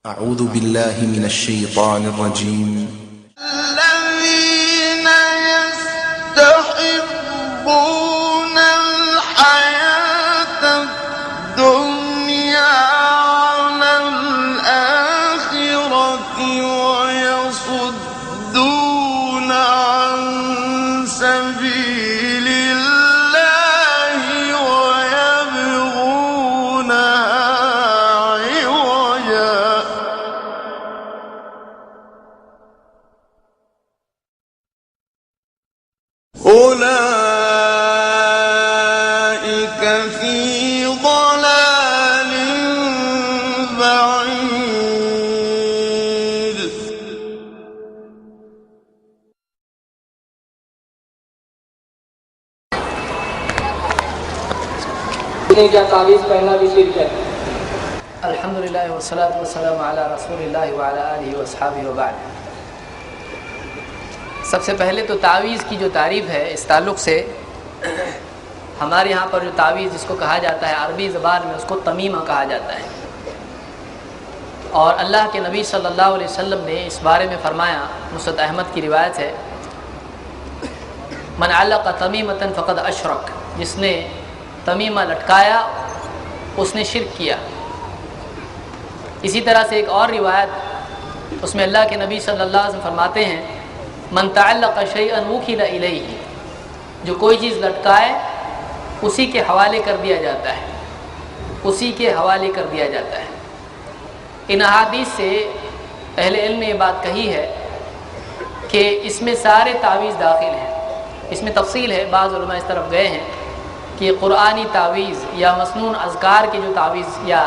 أعوذ بالله من الشيطان الرجيم. الذين يستحبون الحياة الدنيا على الآخرة ويصدون عن سبيل الله ويبغونها عوجا أولئك في ضلال بعيد. کیا تعویذ پہننا بھی شرک ہے؟ الحمدللہ والصلاۃ والسلام علی رسول اللہ وعلی آلہ واصحابہ وبعد. سب سے پہلے تو تعویذ کی جو تعریف ہے اس تعلق سے ہمارے یہاں پر جو تعویذ جس کو کہا جاتا ہے عربی زبان میں اس کو تمیمہ کہا جاتا ہے، اور اللہ کے نبی صلی اللہ علیہ وسلم نے اس بارے میں فرمایا، مسند احمد کی روایت ہے، من علق تمیمۃ فقد اشرک، جس نے تمیمہ لٹکایا اس نے شرک کیا. اسی طرح سے ایک اور روایت اس میں اللہ کے نبی صلی اللہ علیہ وسلم فرماتے ہیں من تعلق شیئا وکل الیہ، جو کوئی چیز لٹکائے اسی کے حوالے کر دیا جاتا ہے، اسی کے حوالے کر دیا جاتا ہے. ان احادیث سے اہل علم نے یہ بات کہی ہے کہ اس میں سارے تعویذ داخل ہیں. اس میں تفصیل ہے، بعض علماء اس طرف گئے ہیں کہ قرآنی تعویذ یا مسنون اذکار کے جو تعویذ یا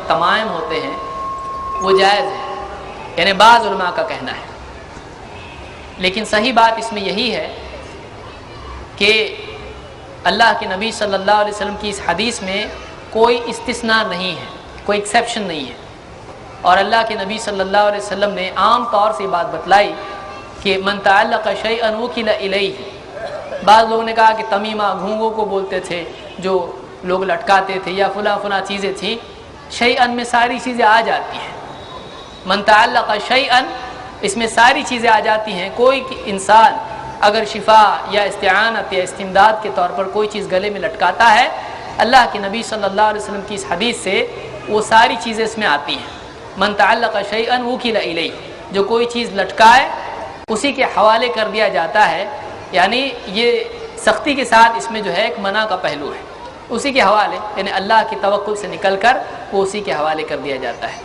تمائم ہوتے ہیں وہ جائز ہے، یعنی بعض علماء کا کہنا ہے. لیکن صحیح بات اس میں یہی ہے کہ اللہ کے نبی صلی اللہ علیہ وسلم کی اس حدیث میں کوئی استثناء نہیں ہے، کوئی ایکسیپشن نہیں ہے، اور اللہ کے نبی صلی اللہ علیہ وسلم نے عام طور سے بات بتلائی کہ من تعلق شیئا وکل الیہ. بعض لوگوں نے کہا کہ تمیمہ گھونگوں کو بولتے تھے جو لوگ لٹکاتے تھے، یا فلاں چیزیں تھیں. شیئا میں ساری چیزیں آ جاتی ہیں، من تعلق شیئا اس میں ساری چیزیں آ جاتی ہیں. کوئی انسان اگر شفا یا استعانت یا استمداد کے طور پر کوئی چیز گلے میں لٹکاتا ہے، اللہ کے نبی صلی اللہ علیہ وسلم کی اس حدیث سے وہ ساری چیزیں اس میں آتی ہیں. من تعلق شیئا وکل الیہ، جو کوئی چیز لٹکائے اسی کے حوالے کر دیا جاتا ہے. یعنی یہ سختی کے ساتھ اس میں جو ہے ایک منع کا پہلو ہے، اسی کے حوالے، یعنی اللہ کی توکل سے نکل کر وہ اسی کے حوالے کر دیا جاتا ہے.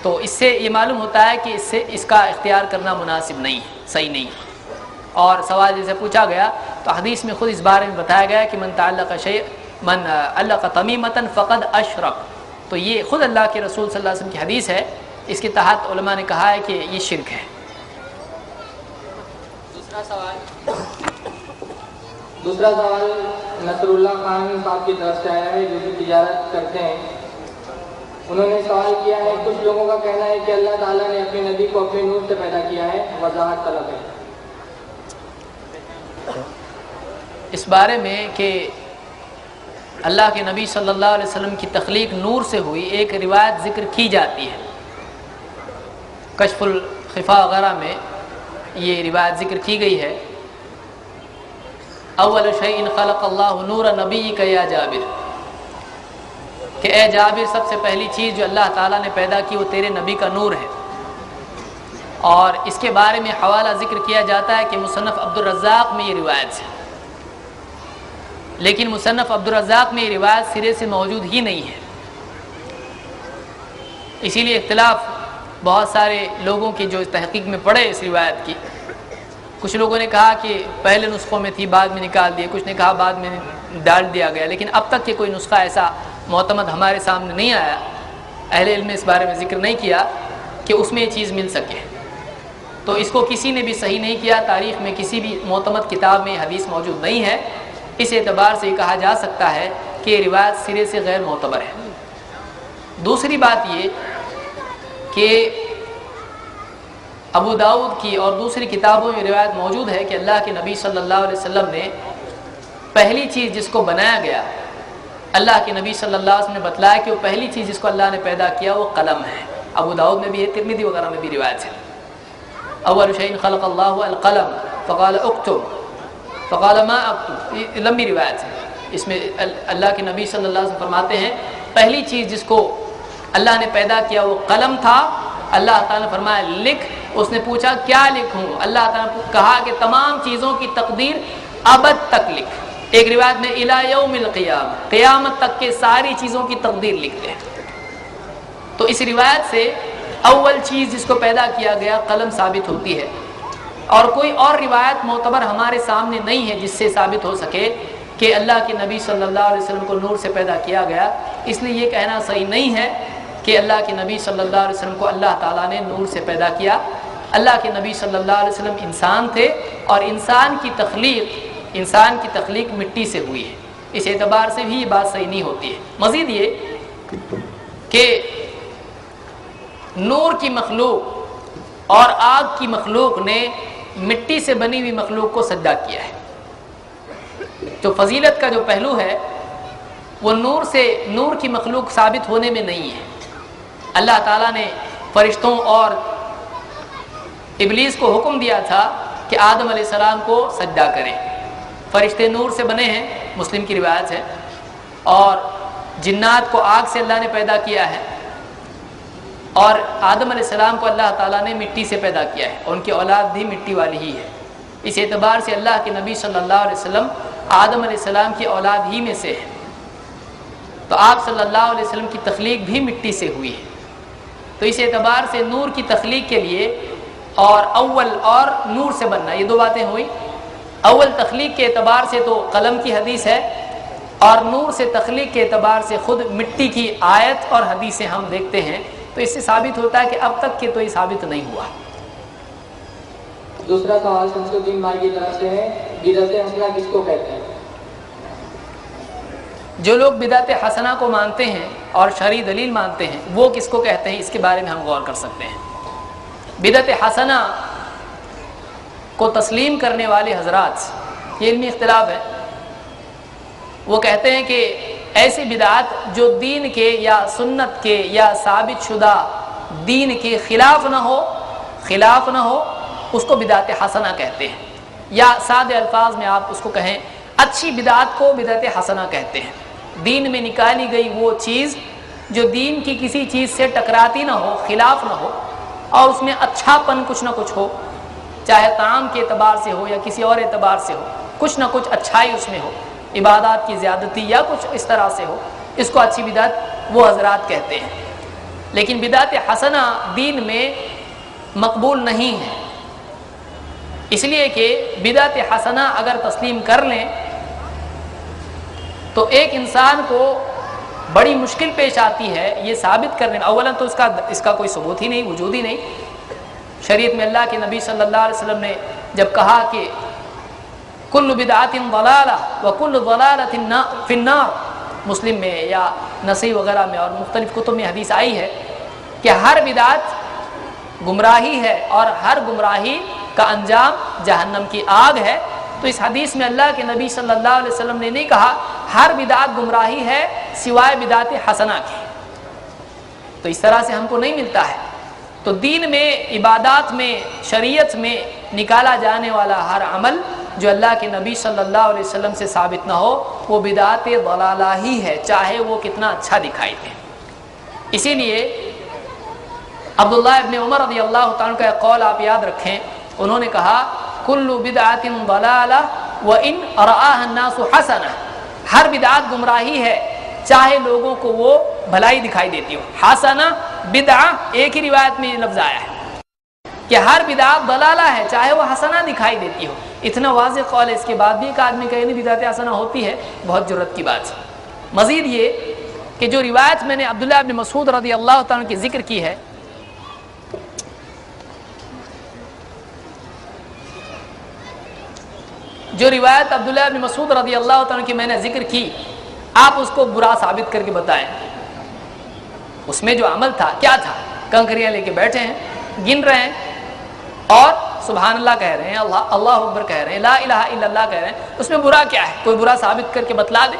تو اس سے یہ معلوم ہوتا ہے کہ اس کا اختیار کرنا مناسب نہیں ہے، صحیح نہیں ہے. اور سوال جیسے پوچھا گیا تو حدیث میں خود اس بارے میں بتایا گیا کہ من علق تمیمۃ فقد اشرک. تو یہ خود اللہ کے رسول صلی اللہ علیہ وسلم کی حدیث ہے، اس کے تحت علماء نے کہا ہے کہ یہ شرک ہے. دوسرا سوال نصر اللہ خان صاحب کی طرف سے آیا ہے جو کہ تجارت کرتے ہیں. انہوں نے سوال کیا ہے، کچھ لوگوں کا کہنا ہے کہ اللہ تعالیٰ نے اپنے نبی کو اپنے نور سے پیدا کیا ہے، وضاحت طلب ہے. اس بارے میں کہ اللہ کے نبی صلی اللہ علیہ وسلم کی تخلیق نور سے ہوئی ایک روایت ذکر کی جاتی ہے، کشف الخفا وغیرہ میں یہ روایت ذکر کی گئی ہے. اول شیء خلق اللہ نور نبیک یا جابر، کہ اے جابر سب سے پہلی چیز جو اللہ تعالیٰ نے پیدا کی وہ تیرے نبی کا نور ہے. اور اس کے بارے میں حوالہ ذکر کیا جاتا ہے کہ مصنف عبدالرزاق میں یہ روایت ہے، لیکن مصنف عبدالرزاق میں یہ روایت سرے سے موجود ہی نہیں ہے. اسی لیے اختلاف بہت سارے لوگوں کی جو تحقیق میں پڑے اس روایت کی. کچھ لوگوں نے کہا کہ پہلے نسخوں میں تھی بعد میں نکال دیے، کچھ نے کہا بعد میں ڈال دیا گیا، لیکن اب تک کہ کوئی نسخہ ایسا معتمد ہمارے سامنے نہیں آیا. اہل علم نے اس بارے میں ذکر نہیں کیا کہ اس میں یہ چیز مل سکے. تو اس کو کسی نے بھی صحیح نہیں کیا، تاریخ میں کسی بھی معتمد کتاب میں یہ حدیث موجود نہیں ہے. اس اعتبار سے یہ کہا جا سکتا ہے کہ یہ روایت سرے سے غیر معتبر ہے. دوسری بات یہ کہ ابو داؤد کی اور دوسری کتابوں میں روایت موجود ہے کہ اللہ کے نبی صلی اللہ علیہ وسلم نے پہلی چیز جس کو بنایا گیا، اللہ کے نبی صلی اللہ علیہ وسلم نے بتلایا کہ وہ پہلی چیز جس کو اللہ نے پیدا کیا وہ قلم ہے. ابو داؤد میں بھی ہے، ترمذی وغیرہ میں بھی روایت ہے. اول شیء خلق اللہ القلم فقال اکتب فقال ما اکتب، یہ لمبی روایت ہے. اس میں اللہ کے نبی صلی اللہ علیہ وسلم فرماتے ہیں پہلی چیز جس کو اللہ نے پیدا کیا وہ قلم تھا. اللہ تعالیٰ نے فرمایا لکھ. اس نے پوچھا کیا لکھوں؟ اللہ تعالیٰ نے کہا کہ تمام چیزوں کی تقدیر ابد تک لکھ. ایک روایت میں الی یوم القیامہ، قیامت تک کے ساری چیزوں کی تقدیر لکھ دے. تو اس روایت سے اول چیز جس کو پیدا کیا گیا قلم ثابت ہوتی ہے. اور کوئی اور روایت معتبر ہمارے سامنے نہیں ہے جس سے ثابت ہو سکے کہ اللہ کے نبی صلی اللہ علیہ وسلم کو نور سے پیدا کیا گیا. اس لیے یہ کہنا صحیح نہیں ہے کہ اللہ کے نبی صلی اللہ علیہ وسلم کو اللہ تعالیٰ نے نور سے پیدا کیا. اللہ کے نبی صلی اللہ علیہ وسلم انسان تھے اور انسان کی تخلیق مٹی سے ہوئی ہے. اس اعتبار سے بھی یہ بات صحیح نہیں ہوتی ہے. مزید یہ کہ نور کی مخلوق اور آگ کی مخلوق نے مٹی سے بنی ہوئی مخلوق کو سجدہ کیا ہے. تو فضیلت کا جو پہلو ہے وہ نور کی مخلوق ثابت ہونے میں نہیں ہے. اللہ تعالیٰ نے فرشتوں اور ابلیس کو حکم دیا تھا کہ آدم علیہ السلام کو سجدہ کریں. فرشتے نور سے بنے ہیں، مسلم کی روایت ہے. اور جنات کو آگ سے اللہ نے پیدا کیا ہے. اور آدم علیہ السلام کو اللہ تعالیٰ نے مٹی سے پیدا کیا ہے. ان کی اولاد بھی مٹی والی ہی ہے. اس اعتبار سے اللہ کے نبی صلی اللہ علیہ وسلم آدم علیہ السلام کی اولاد ہی میں سے ہے. تو آپ صلی اللہ علیہ وسلم کی تخلیق بھی مٹی سے ہوئی ہے. تو اس اعتبار سے نور کی تخلیق کے لیے اور اول اور نور سے بننا، یہ دو باتیں ہوئی. اول تخلیق کے اعتبار سے تو قلم کی حدیث ہے، اور نور سے تخلیق کے اعتبار سے خود مٹی کی آیت اور حدیثیں ہم دیکھتے ہیں. تو اس سے ثابت ہوتا ہے کہ اب تک کہ تو یہ ثابت نہیں ہوا. دوسرا سوال شمس الدین بھائی کی طرف سے ہے، بدعت حسنہ کس کو کہتے ہیں؟ جو لوگ بدعت حسنہ کو مانتے ہیں اور شرعی دلیل مانتے ہیں وہ کس کو کہتے ہیں، اس کے بارے میں ہم غور کر سکتے ہیں. بدعت حسنہ کو تسلیم کرنے والے حضرات، یہ علمی اختلاف ہے، وہ کہتے ہیں کہ ایسی بدعت جو دین کے یا سنت کے یا ثابت شدہ دین کے خلاف نہ ہو اس کو بدعت حسنہ کہتے ہیں. یا سادے الفاظ میں آپ اس کو کہیں اچھی بدعت کو بدعت حسنہ کہتے ہیں. دین میں نکالی گئی وہ چیز جو دین کی کسی چیز سے ٹکراتی نہ ہو، خلاف نہ ہو، اور اس میں اچھا پن کچھ نہ کچھ ہو، چاہے طعام کے اعتبار سے ہو یا کسی اور اعتبار سے ہو، کچھ نہ کچھ اچھائی اس میں ہو، عبادات کی زیادتی یا کچھ اس طرح سے ہو، اس کو اچھی بدعت وہ حضرات کہتے ہیں. لیکن بدعت حسنہ دین میں مقبول نہیں ہے، اس لیے کہ بدعت حسنہ اگر تسلیم کر لیں تو ایک انسان کو بڑی مشکل پیش آتی ہے یہ ثابت کرنے میں. اولا تو اس کا کوئی ثبوت ہی نہیں، وجود ہی نہیں. شریعت میں اللہ کے نبی صلی اللہ علیہ وسلم نے جب کہا کہ کل بدعت ضلالہ وکل ضلالۃ فی النار، مسلم میں یا نسائی وغیرہ میں اور مختلف کتب میں حدیث آئی ہے کہ ہر بدعت گمراہی ہے اور ہر گمراہی کا انجام جہنم کی آگ ہے. تو اس حدیث میں اللہ کے نبی صلی اللہ علیہ وسلم نے نہیں کہا ہر بدعت گمراہی ہے سوائے بدعت حسنہ کی. تو اس طرح سے ہم کو نہیں ملتا ہے. تو دین میں، عبادات میں، شریعت میں نکالا جانے والا ہر عمل جو اللہ کے نبی صلی اللہ علیہ وسلم سے ثابت نہ ہو وہ بدعت ضلالہ ہی ہے، چاہے وہ کتنا اچھا دکھائی دے. اسی لیے عبداللہ ابن عمر رضی اللہ تعالیٰ کا قول آپ یاد رکھیں، انہوں نے کہا کل بدعت ضلالہ وان رآها الناس حسنہ، ہر بدعت گمراہی ہے چاہے لوگوں کو وہ بھلائی دکھائی دیتی ہو. حسنہ بدعہ ایک ہی روایت میں یہ لفظ آیا ہے کہ ہر بدعت ضلالہ ہے چاہے وہ حسنہ دکھائی دیتی ہو. اتنا واضح قول ہے، اس کے بعد بھی ایک آدمی کہے نہیں بدعت حسنہ ہوتی ہے، بہت جرت کی بات ہے. مزید یہ کہ جو روایت میں نے عبداللہ ابن مسعود رضی اللہ تعالیٰ کی ذکر کی ہے، جو روایت عبداللہ ابن مسعود رضی اللہ تعالیٰ کی میں نے ذکر کی، آپ اس کو برا ثابت کر کے بتائیں. اس میں جو عمل تھا کیا تھا؟ کنکریاں لے کے بیٹھے ہیں، گن رہے ہیں اور سبحان اللہ کہہ رہے ہیں، اللہ اکبر کہہ رہے ہیں، لا الہ الا اللہ کہہ رہے ہیں. اس میں برا کیا ہے؟ کوئی برا ثابت کر کے بتلا دے.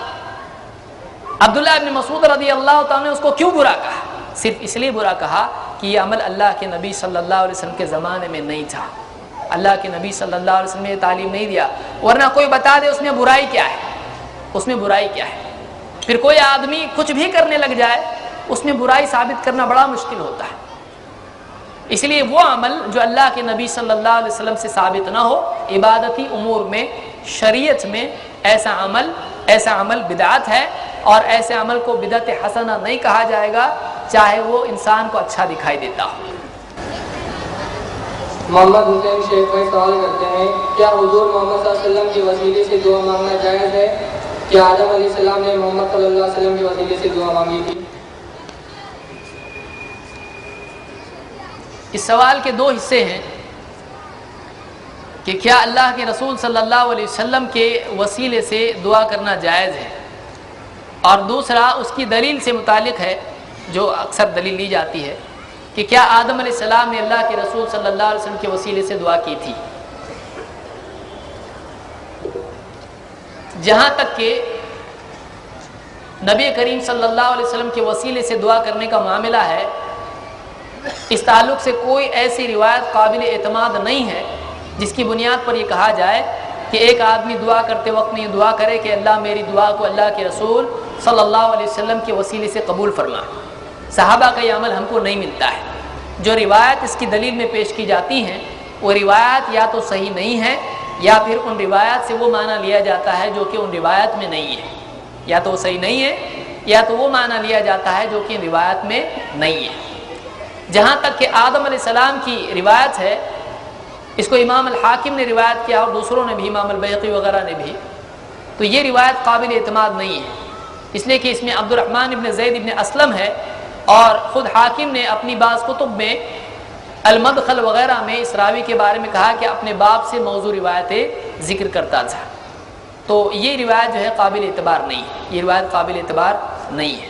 عبداللہ ابن مسعود رضی اللہ تعالیٰ نے اس کو کیوں برا کہا؟ صرف اس لیے برا کہا کہ یہ عمل اللہ کے نبی صلی اللہ علیہ وسلم کے زمانے میں نہیں تھا، اللہ کے نبی صلی اللہ علیہ وسلم نے یہ تعلیم نہیں دیا، ورنہ کوئی بتا دے اس میں برائی کیا ہے، اس میں برائی کیا ہے۔ پھر کوئی آدمی کچھ بھی کرنے لگ جائے اس میں برائی ثابت کرنا بڑا مشکل ہوتا ہے۔ اس لیے وہ عمل جو اللہ کے نبی صلی اللہ علیہ وسلم سے ثابت نہ ہو، عبادتی امور میں، شریعت میں، ایسا عمل بدعت ہے، اور ایسے عمل کو بدعت حسنہ نہیں کہا جائے گا، چاہے وہ انسان کو اچھا دکھائی دیتا ہو۔ محمد حسین شیخ بھائی سوال کرتے ہیں، کیا حضور محمد صلی اللہ علیہ وسلم کے وسیلے سے دعا مانگنا جائز ہے؟ کیا آدم علیہ السلام نے محمد صلی اللہ علیہ وسلم کے وسیلے سے دعا مانگی تھی؟ اس سوال کے دو حصے ہیں کہ کیا اللہ کے رسول صلی اللہ علیہ وسلم کے وسیلے سے دعا کرنا جائز ہے، اور دوسرا اس کی دلیل سے متعلق ہے جو اکثر دلیل لی جاتی ہے کہ کیا آدم علیہ السلام نے اللہ کے رسول صلی اللہ علیہ وسلم کے وسیلے سے دعا کی تھی۔ جہاں تک کہ نبی کریم صلی اللہ علیہ وسلم کے وسیلے سے دعا کرنے کا معاملہ ہے، اس تعلق سے کوئی ایسی روایت قابل اعتماد نہیں ہے جس کی بنیاد پر یہ کہا جائے کہ ایک آدمی دعا کرتے وقت میں یہ دعا کرے کہ اللہ میری دعا کو اللہ کے رسول صلی اللہ علیہ وسلم کے وسیلے سے قبول فرما۔ صحابہ کا یہ عمل ہم کو نہیں ملتا ہے۔ جو روایت اس کی دلیل میں پیش کی جاتی ہیں وہ روایت یا تو صحیح نہیں ہے، یا پھر ان روایت سے وہ معنی لیا جاتا ہے جو کہ ان روایت میں نہیں ہے، یا تو وہ صحیح نہیں ہے یا تو وہ معنی لیا جاتا ہے جو کہ ان روایت میں نہیں ہے۔ جہاں تک کہ آدم علیہ السلام کی روایت ہے، اس کو امام الحاکم نے روایت کیا اور دوسروں نے بھی، امام البیہقی وغیرہ نے بھی، تو یہ روایت قابل اعتماد نہیں ہے، اس لیے کہ اس میں عبد الرحمن ابن زید ابن اسلم ہے، اور خود حاکم نے اپنی بعض کتب میں المدخل وغیرہ میں اس راوی کے بارے میں کہا کہ اپنے باپ سے موضوع روایتیں ذکر کرتا تھا، تو یہ روایت جو ہے قابل اعتبار نہیں ہے، یہ روایت قابل اعتبار نہیں ہے۔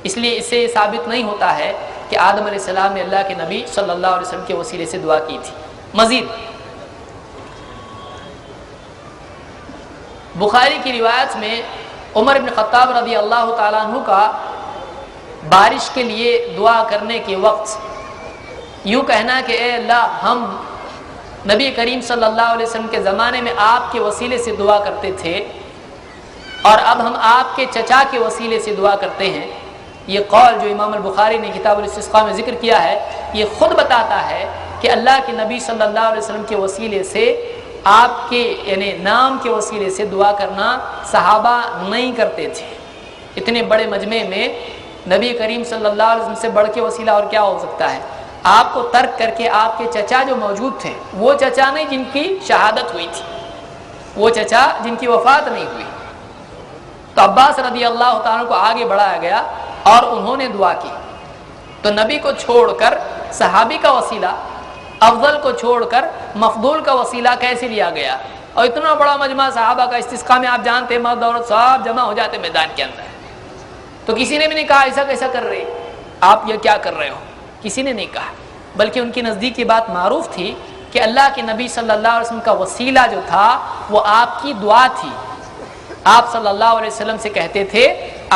اس لیے اس سے یہ ثابت نہیں ہوتا ہے کہ آدم علیہ السلام نے اللہ کے نبی صلی اللہ علیہ وسلم کے وسیلے سے دعا کی تھی۔ مزید بخاری کی روایت میں عمر بن خطاب رضی اللہ تعالیٰ عنہ کا بارش کے لیے دعا کرنے کے وقت یوں کہنا کہ اے اللہ، ہم نبی کریم صلی اللہ علیہ وسلم کے زمانے میں آپ کے وسیلے سے دعا کرتے تھے، اور اب ہم آپ کے چچا کے وسیلے سے دعا کرتے ہیں۔ یہ قول جو امام البخاری نے کتاب الاستسقاء میں ذکر کیا ہے، یہ خود بتاتا ہے کہ اللہ کے نبی صلی اللہ علیہ وسلم کے وسیلے سے، آپ کے یعنی نام کے وسیلے سے دعا کرنا صحابہ نہیں کرتے تھے۔ اتنے بڑے مجمع میں نبی کریم صلی اللہ علیہ وسلم سے بڑھ کے وسیلہ اور کیا ہو سکتا ہے؟ آپ کو ترک کر کے آپ کے چچا جو موجود تھے، وہ چچا نہیں جن کی شہادت ہوئی تھی، وہ چچا جن کی وفات نہیں ہوئی، تو عباس رضی اللہ تعالیٰ کو آگے بڑھایا گیا اور انہوں نے دعا کی۔ تو نبی کو چھوڑ کر صحابی کا وسیلہ، افضل کو چھوڑ کر مفضول کا وسیلہ کیسے لیا گیا؟ اور اتنا بڑا مجمع صحابہ کا استسقاء میں آپ جانتے ہیں مرد عورت سب جمع ہو جاتے میدان کے اندر، تو کسی نے بھی نہیں کہا ایسا کیسا کر رہے آپ، یہ کیا کر رہے ہو، کسی نے نہیں کہا، بلکہ ان کی نزدیک یہ بات معروف تھی کہ اللہ کے نبی صلی اللہ علیہ وسلم کا وسیلہ جو تھا وہ آپ کی دعا تھی، آپ صلی اللہ علیہ وسلم سے کہتے تھے،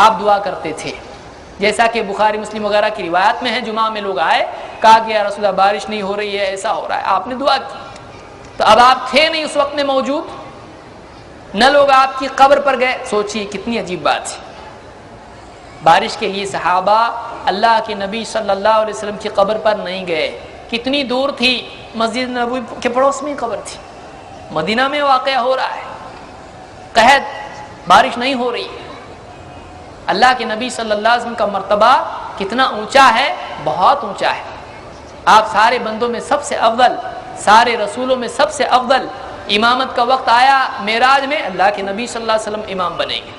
آپ دعا کرتے تھے، جیسا کہ بخاری مسلم وغیرہ کی روایت میں ہے، جمعہ میں لوگ آئے، کہا کہ یا رسول اللہ بارش نہیں ہو رہی ہے، ایسا ہو رہا ہے، آپ نے دعا کی، تو اب آپ تھے نہیں اس وقت میں موجود، نہ لوگ آپ کی قبر پر گئے، سوچیے کتنی عجیب بات ہے۔ بارش کے لیے صحابہ اللہ کے نبی صلی اللہ علیہ وسلم کی قبر پر نہیں گئے، کتنی دور تھی، مسجد نبوی کے پڑوس میں قبر تھی، مدینہ میں واقعہ ہو رہا ہے، قحط، بارش نہیں ہو رہی ہے۔ اللہ کے نبی صلی اللہ علیہ وسلم کا مرتبہ کتنا اونچا ہے، بہت اونچا ہے، آپ سارے بندوں میں سب سے افضل، سارے رسولوں میں سب سے افضل، امامت کا وقت آیا معراج میں، اللہ کے نبی صلی اللہ علیہ وسلم امام بنیں گے،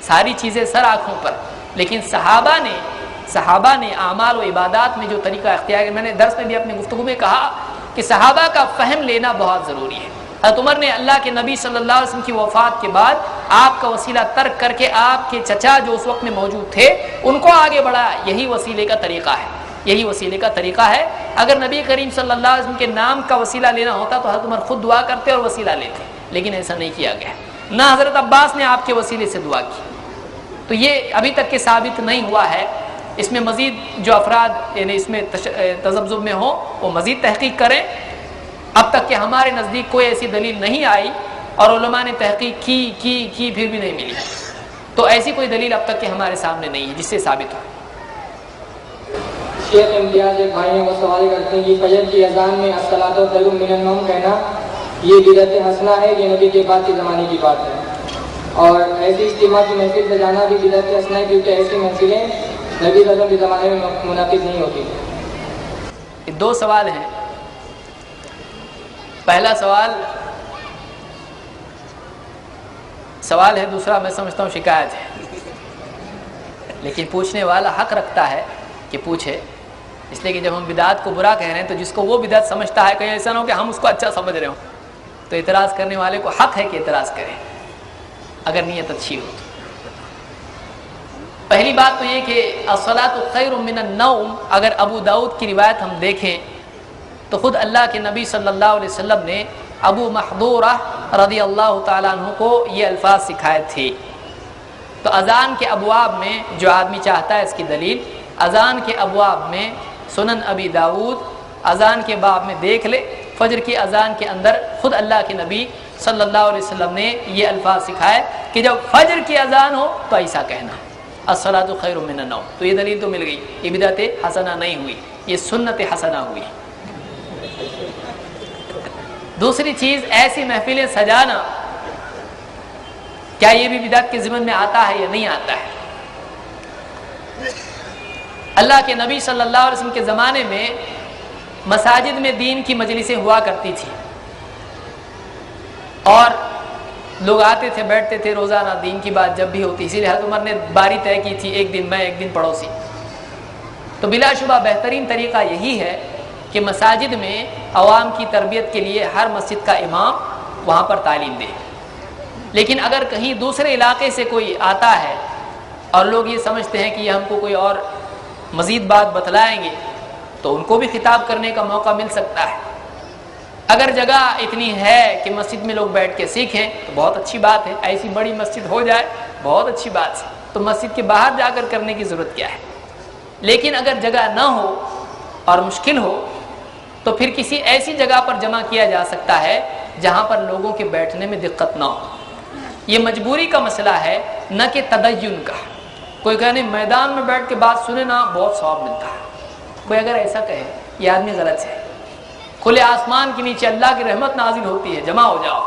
ساری چیزیں سر آنکھوں پر، لیکن صحابہ نے اعمال و عبادات میں جو طریقہ اختیار کیا، میں نے درس میں بھی اپنے گفتگو میں کہا کہ صحابہ کا فہم لینا بہت ضروری ہے۔ حضرت عمر نے اللہ کے نبی صلی اللہ علیہ وسلم کی وفات کے بعد آپ کا وسیلہ ترک کر کے آپ کے چچا جو اس وقت میں موجود تھے ان کو آگے بڑھایا، یہی وسیلے کا طریقہ ہے، یہی وسیلے کا طریقہ ہے۔ اگر نبی کریم صلی اللہ علیہ وسلم کے نام کا وسیلہ لینا ہوتا تو حضرت عمر خود دعا کرتے اور وسیلہ لیتے، لیکن ایسا نہیں کیا گیا، نہ حضرت عباس نے آپ کے وسیلے سے دعا کی، تو یہ ابھی تک کے ثابت نہیں ہوا ہے اس میں مزید جو افراد یعنی اس میں تذبذب میں ہوں وہ مزید تحقیق کریں. اب تک کہ ہمارے نزدیک کوئی ایسی دلیل نہیں آئی اور علماء نے تحقیق کی پھر بھی نہیں ملی. تو ایسی کوئی دلیل اب تک کہ ہمارے سامنے نہیں ہے جس سے ثابت ہو. شیخ امتیاز ایک بھائی ہیں وہ سوال کرتے ہیں کہ فجر کی اذان میں الصلاۃ خیر من النوم کہنا یہ بدعت حسنہ ہے، یہ نبی کے بعد کے زمانے کی بات ہے، اور ایسی اجتماع کی محفل سے جانا بھی بدعت حسنہ ہے کیونکہ ایسی محفلیں نبی صلی اللہ علیہ وسلم کے زمانے میں منعقد نہیں ہوتی. دو سوال ہیں. پہلا سوال ہے، دوسرا میں سمجھتا ہوں شکایت ہے، لیکن پوچھنے والا حق رکھتا ہے کہ پوچھے، اس لیے کہ جب ہم بدعت کو برا کہہ رہے ہیں تو جس کو وہ بدعت سمجھتا ہے کہیں ایسا نہ ہو کہ ہم اس کو اچھا سمجھ رہے ہوں، تو اعتراض کرنے والے کو حق ہے کہ اعتراض کرے اگر نیت اچھی ہو. پہلی بات تو یہ کہ الصلاۃ خیر من النوم اگر ابو داؤد کی روایت ہم دیکھیں تو خود اللہ کے نبی صلی اللہ علیہ وسلم نے ابو محذورہ رضی اللہ تعالیٰ عنہ کو یہ الفاظ سکھائے تھے. تو اذان کے ابواب میں جو آدمی چاہتا ہے اس کی دلیل، اذان کے ابواب میں سنن ابی داؤد اذان کے باب میں دیکھ لے، فجر کی اذان کے اندر خود اللہ کے نبی صلی اللہ علیہ وسلم نے یہ الفاظ سکھائے کہ جب فجر کی اذان ہو تو ایسا کہنا الصلاۃ خیر من النوم. تو یہ دلیل تو مل گئی، یہ بدعت حسنہ نہیں ہوئی، یہ سنت حسنہ ہوئی. دوسری چیز، ایسی محفلیں سجانا کیا یہ بھی بدعت کے ضمن میں آتا ہے یا نہیں آتا ہے؟ اللہ کے نبی صلی اللہ علیہ وسلم کے زمانے میں مساجد میں دین کی مجلسیں ہوا کرتی تھی اور لوگ آتے تھے بیٹھتے تھے روزانہ دین کی بات جب بھی ہوتی. اسی لیے حضرت عمر نے باری طے کی تھی، ایک دن میں ایک دن پڑوسی. تو بلا شبہ بہترین طریقہ یہی ہے کہ مساجد میں عوام کی تربیت کے لیے ہر مسجد کا امام وہاں پر تعلیم دے. لیکن اگر کہیں دوسرے علاقے سے کوئی آتا ہے اور لوگ یہ سمجھتے ہیں کہ یہ ہم کو کوئی اور مزید بات بتلائیں گے تو ان کو بھی خطاب کرنے کا موقع مل سکتا ہے. اگر جگہ اتنی ہے کہ مسجد میں لوگ بیٹھ کے سیکھیں تو بہت اچھی بات ہے، ایسی بڑی مسجد ہو جائے بہت اچھی بات ہے، تو مسجد کے باہر جا کر کرنے کی ضرورت کیا ہے. لیکن اگر جگہ نہ ہو اور مشکل ہو تو پھر کسی ایسی جگہ پر جمع کیا جا سکتا ہے جہاں پر لوگوں کے بیٹھنے میں دقت نہ ہو. یہ مجبوری کا مسئلہ ہے نہ کہ تدین کا. کوئی کہنے میدان میں بیٹھ کے بات سنے نا بہت ثواب ملتا ہے، کوئی اگر ایسا کہے یہ آدمی غلط ہے. کھلے آسمان کے نیچے اللہ کی رحمت نازل ہوتی ہے، جمع ہو جاؤ،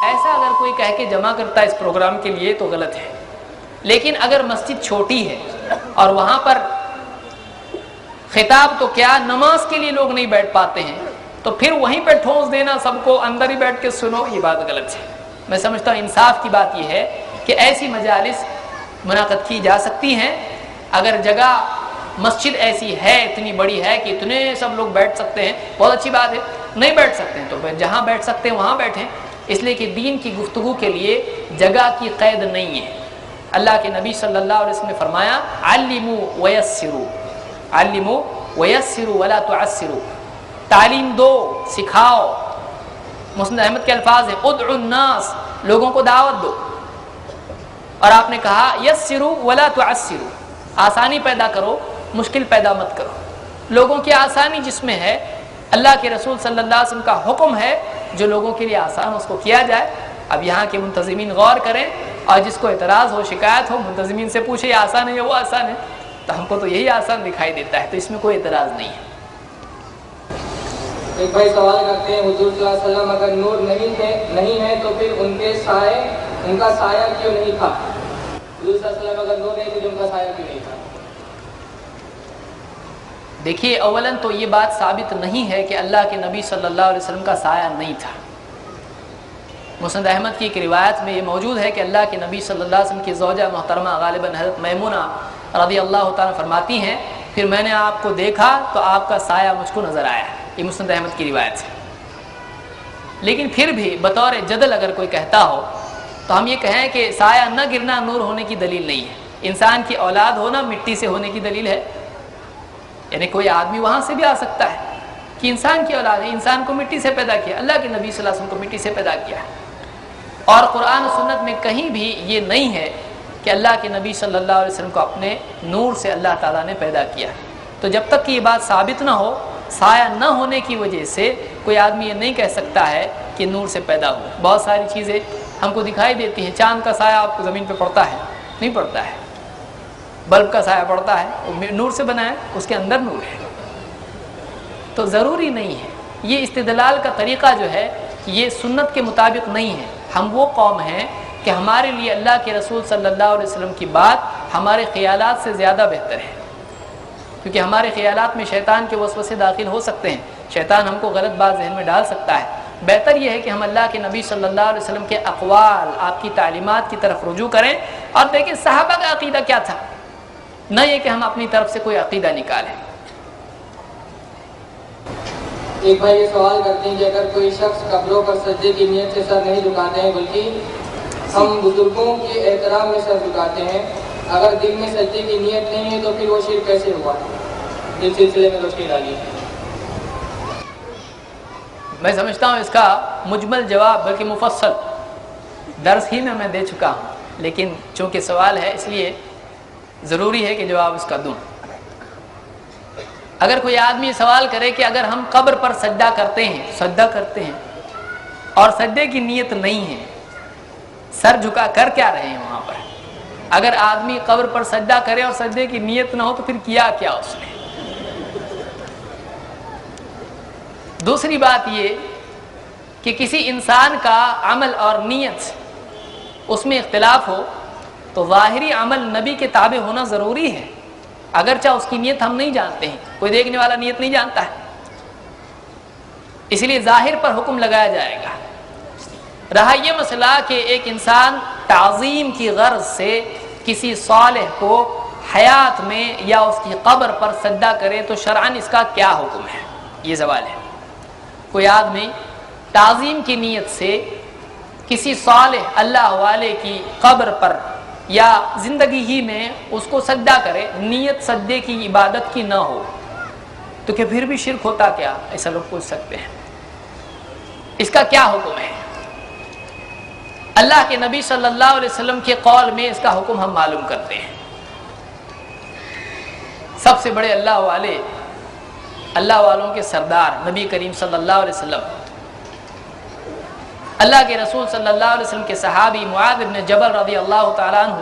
ایسا اگر کوئی کہہ کے جمع کرتا ہے اس پروگرام کے لیے تو غلط ہے. لیکن اگر مسجد چھوٹی ہے اور وہاں پر خطاب تو کیا نماز کے لیے لوگ نہیں بیٹھ پاتے ہیں تو پھر وہیں پہ ٹھونس دینا سب کو اندر ہی بیٹھ کے سنو، یہ بات غلط ہے. میں سمجھتا ہوں انصاف کی بات یہ ہے کہ ایسی مجالس منعقد کی جا سکتی ہیں اگر جگہ مسجد ایسی ہے اتنی بڑی ہے کہ اتنے سب لوگ بیٹھ سکتے ہیں، بہت اچھی بات ہے. نہیں بیٹھ سکتے ہیں تو جہاں بیٹھ سکتے ہیں وہاں بیٹھیں، اس لیے کہ دین کی گفتگو کے لیے جگہ کی قید نہیں ہے. اللہ کے نبی صلی اللہ علیہ وسلم نے فرمایا علموا ویسروا، علموا ویسروا ولا تعسروا، تعلیم دو سکھاؤ. مسند احمد کے الفاظ ہیں ادعوا الناس، لوگوں کو دعوت دو. اور آپ نے کہا یسروا ولا تعسروا، آسانی پیدا کرو مشکل پیدا مت کرو. لوگوں کی آسانی جس میں ہے اللہ کے رسول صلی اللہ علیہ وسلم کا حکم ہے جو لوگوں کے لیے آسان اس کو کیا جائے. اب یہاں کے منتظمین غور کریں اور جس کو اعتراض ہو شکایت ہو منتظمین سے پوچھے یہ آسان ہے یا وہ آسان ہے، تو ہم کو تو یہی آسان دکھائی دیتا ہے، تو اس میں کوئی اعتراض نہیں ہے. ایک بھائی سوال کرتے ہیں حضور صلی اللہ علیہ وسلم اگر نور نہیں ہے تو پھر ان کا سایہ کیوں نہیں تھا؟ حضور صلی اللہ علیہ وسلم اگر نور نہیں تو ان کا سایہ کیوں نہیں تھا؟ دیکھیے اولاً تو یہ بات ثابت نہیں ہے کہ اللہ کے نبی صلی اللہ علیہ وسلم کا سایہ نہیں تھا. مسند احمد کی ایک روایت میں یہ موجود ہے کہ اللہ کے نبی صلی اللہ علیہ وسلم کی زوجہ محترمہ غالباً حضرت میمونہ رضی اللہ تعالیٰ فرماتی ہیں پھر میں نے آپ کو دیکھا تو آپ کا سایہ مجھ کو نظر آیا. یہ مسند احمد کی روایت ہے. لیکن پھر بھی بطور جدل اگر کوئی کہتا ہو تو ہم یہ کہیں کہ سایہ نہ گرنا نور ہونے کی دلیل نہیں ہے. انسان کی اولاد ہونا مٹی سے ہونے کی دلیل ہے. یعنی کوئی آدمی وہاں سے بھی آ سکتا ہے کہ انسان کی اولاد ہے، انسان کو مٹی سے پیدا کیا، اللہ کے نبی صلی اللہ علیہ وسلم کو مٹی سے پیدا کیا ہے. اور قرآن و سنت میں کہیں بھی یہ نہیں ہے کہ اللہ کے نبی صلی اللہ علیہ وسلم کو اپنے نور سے اللہ تعالیٰ نے پیدا کیا. تو جب تک کہ یہ بات ثابت نہ ہو، سایہ نہ ہونے کی وجہ سے کوئی آدمی یہ نہیں کہہ سکتا ہے کہ نور سے پیدا ہو. بہت ساری چیزیں ہم کو دکھائی دیتی ہیں. چاند کا سایہ آپ کو زمین پہ پڑتا ہے؟ نہیں پڑتا ہے. بلب کا سایہ پڑتا ہے، وہ نور سے بنا ہے، اس کے اندر نور ہے. تو ضروری نہیں ہے. یہ استدلال کا طریقہ جو ہے یہ سنت کے مطابق نہیں ہے. ہم وہ قوم ہیں کہ ہمارے لیے اللہ کے رسول صلی اللہ علیہ وسلم کی بات ہمارے خیالات سے زیادہ بہتر ہے، کیونکہ ہمارے خیالات میں شیطان کے وسوسے داخل ہو سکتے ہیں. شیطان ہم کو غلط بات ذہن میں ڈال سکتا ہے. بہتر یہ ہے کہ ہم اللہ کے نبی صلی اللہ علیہ وسلم کے اقوال، آپ کی تعلیمات کی طرف رجوع کریں اور دیکھیں صحابہ کا عقیدہ کیا تھا، نہ یہ کہ ہم اپنی طرف سے کوئی عقیدہ نکالیں. ایک بھائی یہ سوال کرتے ہیں کہ اگر کوئی شخص قبروں پر سجدے کی نیت سے سر نہیں جھکاتے ہیں بلکہ ہم بزرگوں کے احترام میں سر جھکاتے ہیں، اگر دل میں سجدے کی نیت نہیں ہے تو پھر وہ شرک کیسے ہوا؟ اس سلسلے میں روشنی ڈالیے. میں سمجھتا ہوں اس کا مجمل جواب بلکہ مفصل درس ہی میں دے چکا ہوں، لیکن چونکہ سوال ہے اس لیے ضروری ہے کہ جواب اس کا دوں. اگر کوئی آدمی سوال کرے کہ اگر ہم قبر پر سجدہ کرتے ہیں اور سجدے کی نیت نہیں ہے، سر جھکا کر کیا رہے ہیں وہاں پر؟ اگر آدمی قبر پر سجدہ کرے اور سجدے کی نیت نہ ہو تو پھر کیا اس نے؟ دوسری بات یہ کہ کسی انسان کا عمل اور نیت اس میں اختلاف ہو تو ظاہری عمل نبی کے تابع ہونا ضروری ہے، اگرچہ اس کی نیت ہم نہیں جانتے ہیں. کوئی دیکھنے والا نیت نہیں جانتا ہے، اس لیے ظاہر پر حکم لگایا جائے گا. رہا یہ مسئلہ کہ ایک انسان تعظیم کی غرض سے کسی صالح کو حیات میں یا اس کی قبر پر سجدہ کرے تو شرعاً اس کا کیا حکم ہے، یہ سوال ہے. کوئی آدمی تعظیم کی نیت سے کسی صالح اللہ والے کی قبر پر یا زندگی ہی میں اس کو سجدہ کرے، نیت سجدے کی عبادت کی نہ ہو، تو کہ پھر بھی شرک ہوتا کیا؟ ایسا لوگ پوچھ سکتے ہیں. اس کا کیا حکم ہے؟ اللہ کے نبی صلی اللہ علیہ وسلم کے قول میں اس کا حکم ہم معلوم کرتے ہیں. سب سے بڑے اللہ والوں کے سردار نبی کریم صلی اللہ علیہ وسلم، اللہ کے رسول صلی اللہ علیہ وسلم کے صحابی معاذ بن جبل رضی اللہ تعالیٰ عنہ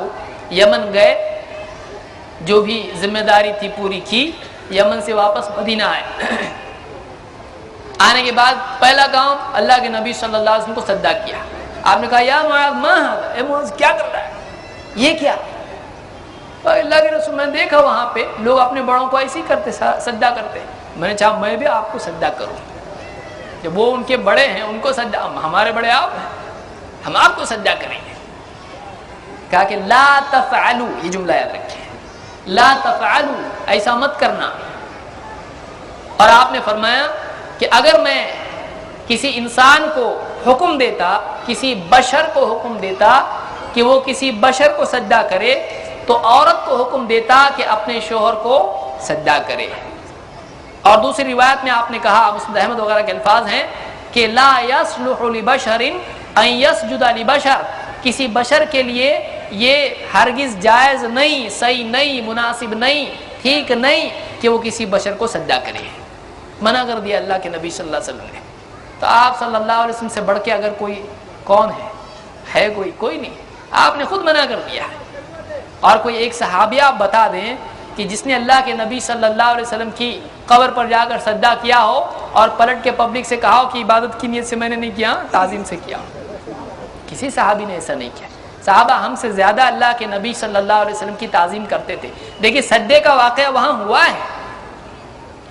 یمن گئے، جو بھی ذمہ داری تھی پوری کی، یمن سے واپس مدینہ آئے. آنے کے بعد پہلا کام اللہ کے نبی صلی اللہ علیہ وسلم کو سجدہ کیا. آپ نے کہا یا معاذ ما ھذا، اے معاذ کیا کر رہا ہے، یہ کیا؟ اللہ کے رسول، میں نے دیکھا وہاں پہ لوگ اپنے بڑوں کو ایسے ہی کرتے، سجدہ کرتے. میں نے چاہا میں بھی آپ کو سجدہ کروں. جب وہ ان کے بڑے ہیں ان کو سجدہ، ہمارے بڑے آپ ہیں، ہم آپ کو سجدہ کریں گے. کہا کہ لا تفعلوا، یہ جملہ یاد رکھیں، لا تفعلوا، ایسا مت کرنا. اور آپ نے فرمایا کہ اگر میں کسی انسان کو حکم دیتا، کسی بشر کو حکم دیتا کہ وہ کسی بشر کو سجدہ کرے تو عورت کو حکم دیتا کہ اپنے شوہر کو سجدہ کرے. اور دوسری روایت میں آپ نے کہا، مسند احمد وغیرہ کے الفاظ ہیں کہ لا یصلح لبشر ان یسجد لبشر، کسی بشر کے لیے یہ ہرگز جائز نہیں، صحیح نہیں، مناسب نہیں، ٹھیک نہیں کہ وہ کسی بشر کو سجدہ کرے. منع کر دیا اللہ کے نبی صلی اللہ علیہ وسلم نے. تو آپ صلی اللہ علیہ وسلم سے بڑھ کے اگر کوئی کون ہے کوئی نہیں، آپ نے خود منع کر دیا ہے. اور کوئی ایک صحابیہ آپ بتا دیں کہ جس نے اللہ کے نبی صلی اللہ علیہ وسلم کی قبر پر جا کر سجدہ کیا ہو اور پلٹ کے پبلک سے کہا ہو کہ عبادت کی نیت سے میں نے نہیں کیا، تعظیم سے کیا. کسی صحابی نے ایسا نہیں کیا. صحابہ ہم سے زیادہ اللہ کے نبی صلی اللہ علیہ وسلم کی تعظیم کرتے تھے. دیکھیے سجدے کا واقعہ وہاں ہوا ہے،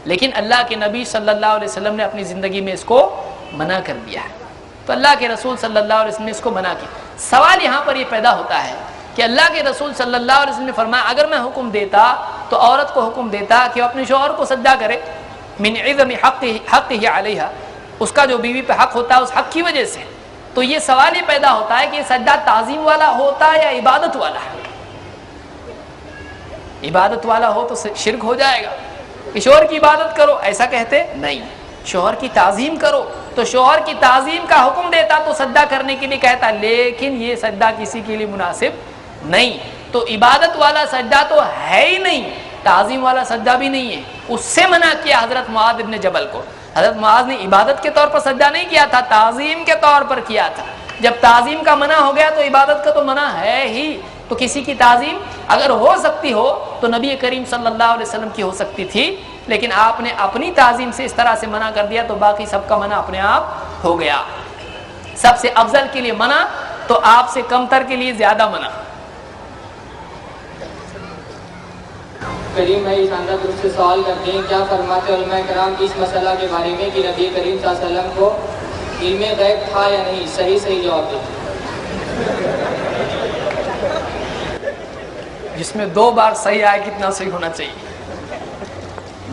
لیکن اللہ کے نبی صلی اللہ علیہ وسلم نے اپنی زندگی میں اس کو منع کر دیا ہے. تو اللہ کے رسول صلی اللہ علیہ وسلم نے اس کو منع کیا. سوال یہاں پر یہ پیدا ہوتا ہے کہ اللہ کے رسول صلی اللہ علیہ وسلم نے فرمایا اگر میں حکم دیتا تو عورت کو حکم دیتا کہ وہ اپنے شوہر کو سجدہ کرے، من عظم حقہ علیہ، اس کا جو بیوی پہ حق ہوتا ہے اس حق کی وجہ سے. تو یہ سوال یہ پیدا ہوتا ہے کہ یہ سجدہ تعظیم والا ہوتا ہے یا عبادت والا ہے؟ عبادت والا ہو تو شرک ہو جائے گا کہ شوہر کی عبادت کرو، ایسا کہتے نہیں. شوہر کی تعظیم کرو، تو شوہر کی تعظیم کا حکم دیتا تو سجدہ کرنے کے لیے کہتا، لیکن یہ سجدہ کسی کے لیے مناسب نہیں. تو عبادت والا سجدہ تو ہے ہی نہیں، تعظیم والا سجدہ بھی نہیں ہے، اس سے منع کیا حضرت معاذ ابن جبل کو۔ حضرت معاذ نے عبادت کے طور پر سجدہ نہیں کیا تھا، تعظیم کے طور پر کیا تھا۔ جب تعظیم کا منع ہو گیا تو عبادت کا تو منع ہے ہی، تو کسی کی تعظیم اگر ہو سکتی ہو تو نبی کریم صلی اللہ علیہ وسلم کی ہو سکتی تھی، لیکن آپ نے اپنی تعظیم سے اس طرح سے منع کر دیا تو باقی سب کا منع اپنے آپ ہو گیا۔ سب سے افضل کے لیے منع تو آپ سے کمتر کے لیے زیادہ منع۔ کریم بھائی شاندار درست سے سوال کرتے ہیں، کیا فرماتے علماء کرام اس مسئلہ کے بارے میں کہ نبی کریم صلی اللہ علیہ وسلم کو علم غیب تھا یا نہیں؟ صحیح جواب دیں۔ جس میں 2 بار صحیح آئے کتنا صحیح ہونا چاہیے؟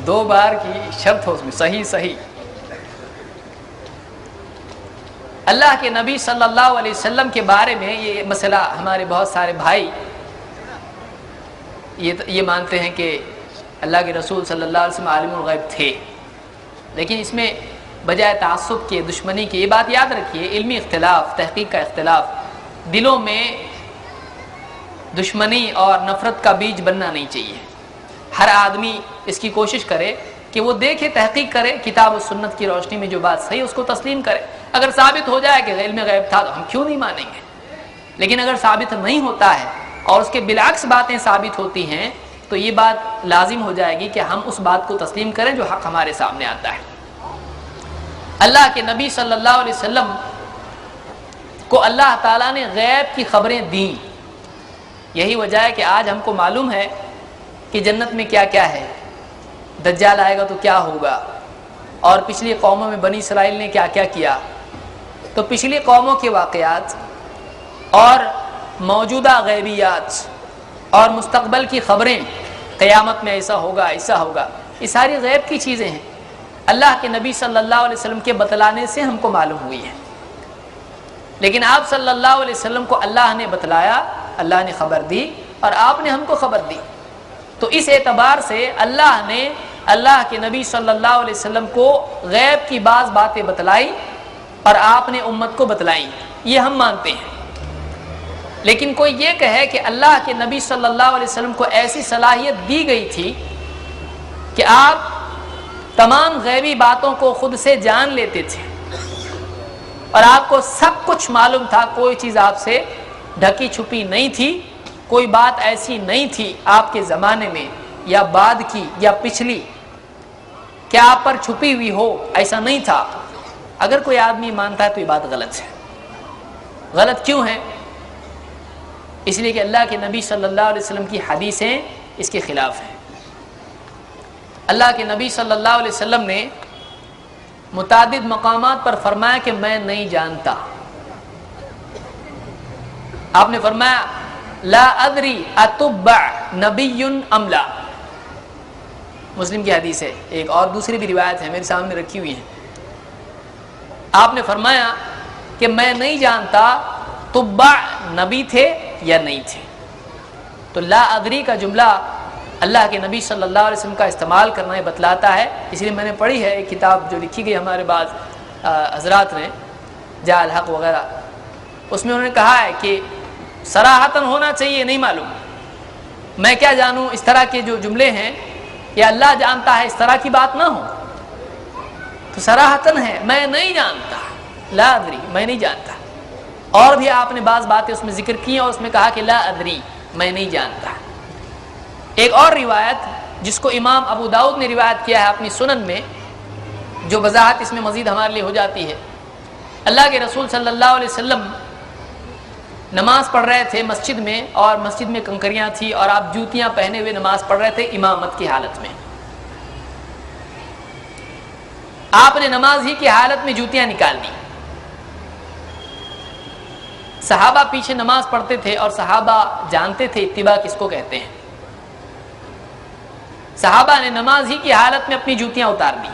2 بار کی شرط ہو اس میں، صحیح۔ اللہ کے نبی صلی اللہ علیہ وسلم کے بارے میں یہ مسئلہ ہمارے بہت سارے بھائی یہ مانتے ہیں کہ اللہ کے رسول صلی اللہ علیہ وسلم عالم الغیب تھے، لیکن اس میں بجائے تعصب کے، دشمنی کی، یہ بات یاد رکھیے، علمی اختلاف، تحقیق کا اختلاف، دلوں میں دشمنی اور نفرت کا بیج بننا نہیں چاہیے۔ ہر آدمی اس کی کوشش کرے کہ وہ دیکھے، تحقیق کرے، کتاب و سنت کی روشنی میں جو بات صحیح اس کو تسلیم کرے۔ اگر ثابت ہو جائے کہ علم غیب تھا تو ہم کیوں نہیں مانیں گے، لیکن اگر ثابت نہیں ہوتا ہے اور اس کے بالعکس باتیں ثابت ہوتی ہیں تو یہ بات لازم ہو جائے گی کہ ہم اس بات کو تسلیم کریں جو حق ہمارے سامنے آتا ہے۔ اللہ کے نبی صلی اللہ علیہ وسلم کو اللہ تعالیٰ نے غیب کی خبریں دیں، یہی وجہ ہے کہ آج ہم کو معلوم ہے کہ جنت میں کیا کیا ہے، دجال آئے گا تو کیا ہوگا، اور پچھلی قوموں میں بنی اسرائیل نے کیا کیا کیا۔ تو پچھلی قوموں کے واقعات اور موجودہ غیبیات اور مستقبل کی خبریں، قیامت میں ایسا ہوگا، یہ ساری غیب کی چیزیں ہیں، اللہ کے نبی صلی اللہ علیہ وسلم کے بتلانے سے ہم کو معلوم ہوئی ہے۔ لیکن آپ صلی اللہ علیہ وسلم کو اللہ نے بتلایا، اللہ نے خبر دی اور آپ نے ہم کو خبر دی، تو اس اعتبار سے اللہ نے اللہ کے نبی صلی اللہ علیہ وسلم کو غیب کی بعض باتیں بتلائی اور آپ نے امت کو بتلائیں، یہ ہم مانتے ہیں۔ لیکن کوئی یہ کہے کہ اللہ کے نبی صلی اللہ علیہ وسلم کو ایسی صلاحیت دی گئی تھی کہ آپ تمام غیبی باتوں کو خود سے جان لیتے تھے اور آپ کو سب کچھ معلوم تھا، کوئی چیز آپ سے ڈھکی چھپی نہیں تھی، کوئی بات ایسی نہیں تھی آپ کے زمانے میں یا بعد کی یا پچھلی کہ آپ پر چھپی ہوئی ہو، ایسا نہیں تھا۔ اگر کوئی آدمی مانتا ہے تو یہ بات غلط ہے۔ غلط کیوں ہے؟ اس لیے کہ اللہ کے نبی صلی اللہ علیہ وسلم کی حدیثیں اس کے خلاف ہیں۔ اللہ کے نبی صلی اللہ علیہ وسلم نے متعدد مقامات پر فرمایا کہ میں نہیں جانتا۔ آپ نے فرمایا لا ادری اتبع نبی ام لا، مسلم کی حدیث ہے، ایک اور دوسری بھی روایت ہے میرے سامنے رکھی ہوئی ہے۔ آپ نے فرمایا کہ میں نہیں جانتا تبع نبی تھے یا نہیں تھے۔ تو لا ادری کا جملہ اللہ کے نبی صلی اللہ علیہ وسلم کا استعمال کرنا یہ بتلاتا ہے۔ اس لیے میں نے پڑھی ہے ایک کتاب جو لکھی گئی ہمارے بعض حضرات نے، جاء الحق وغیرہ، اس میں انہوں نے کہا ہے کہ صراحتاً ہونا چاہیے، نہیں معلوم، میں کیا جانوں، اس طرح کے جو جملے ہیں یا اللہ جانتا ہے، اس طرح کی بات نہ ہو۔ تو صراحتاً ہے میں نہیں جانتا، لا ادری، میں نہیں جانتا۔ اور بھی آپ نے بعض باتیں اس میں ذکر کی اور اس میں کہا کہ لا ادری، میں نہیں جانتا۔ ایک اور روایت جس کو امام ابو داؤد نے روایت کیا ہے اپنی سنن میں، جو وضاحت اس میں مزید ہمارے لیے ہو جاتی ہے، اللہ کے رسول صلی اللہ علیہ وسلم نماز پڑھ رہے تھے مسجد میں، اور مسجد میں کنکریاں تھی اور آپ جوتیاں پہنے ہوئے نماز پڑھ رہے تھے امامت کی حالت میں۔ آپ نے نماز ہی کی حالت میں جوتیاں نکال دی۔ صحابہ پیچھے نماز پڑھتے تھے اور صحابہ جانتے تھے اتباع کس کو کہتے ہیں۔ صحابہ نے نماز ہی کی حالت میں اپنی جوتیاں اتار دی۔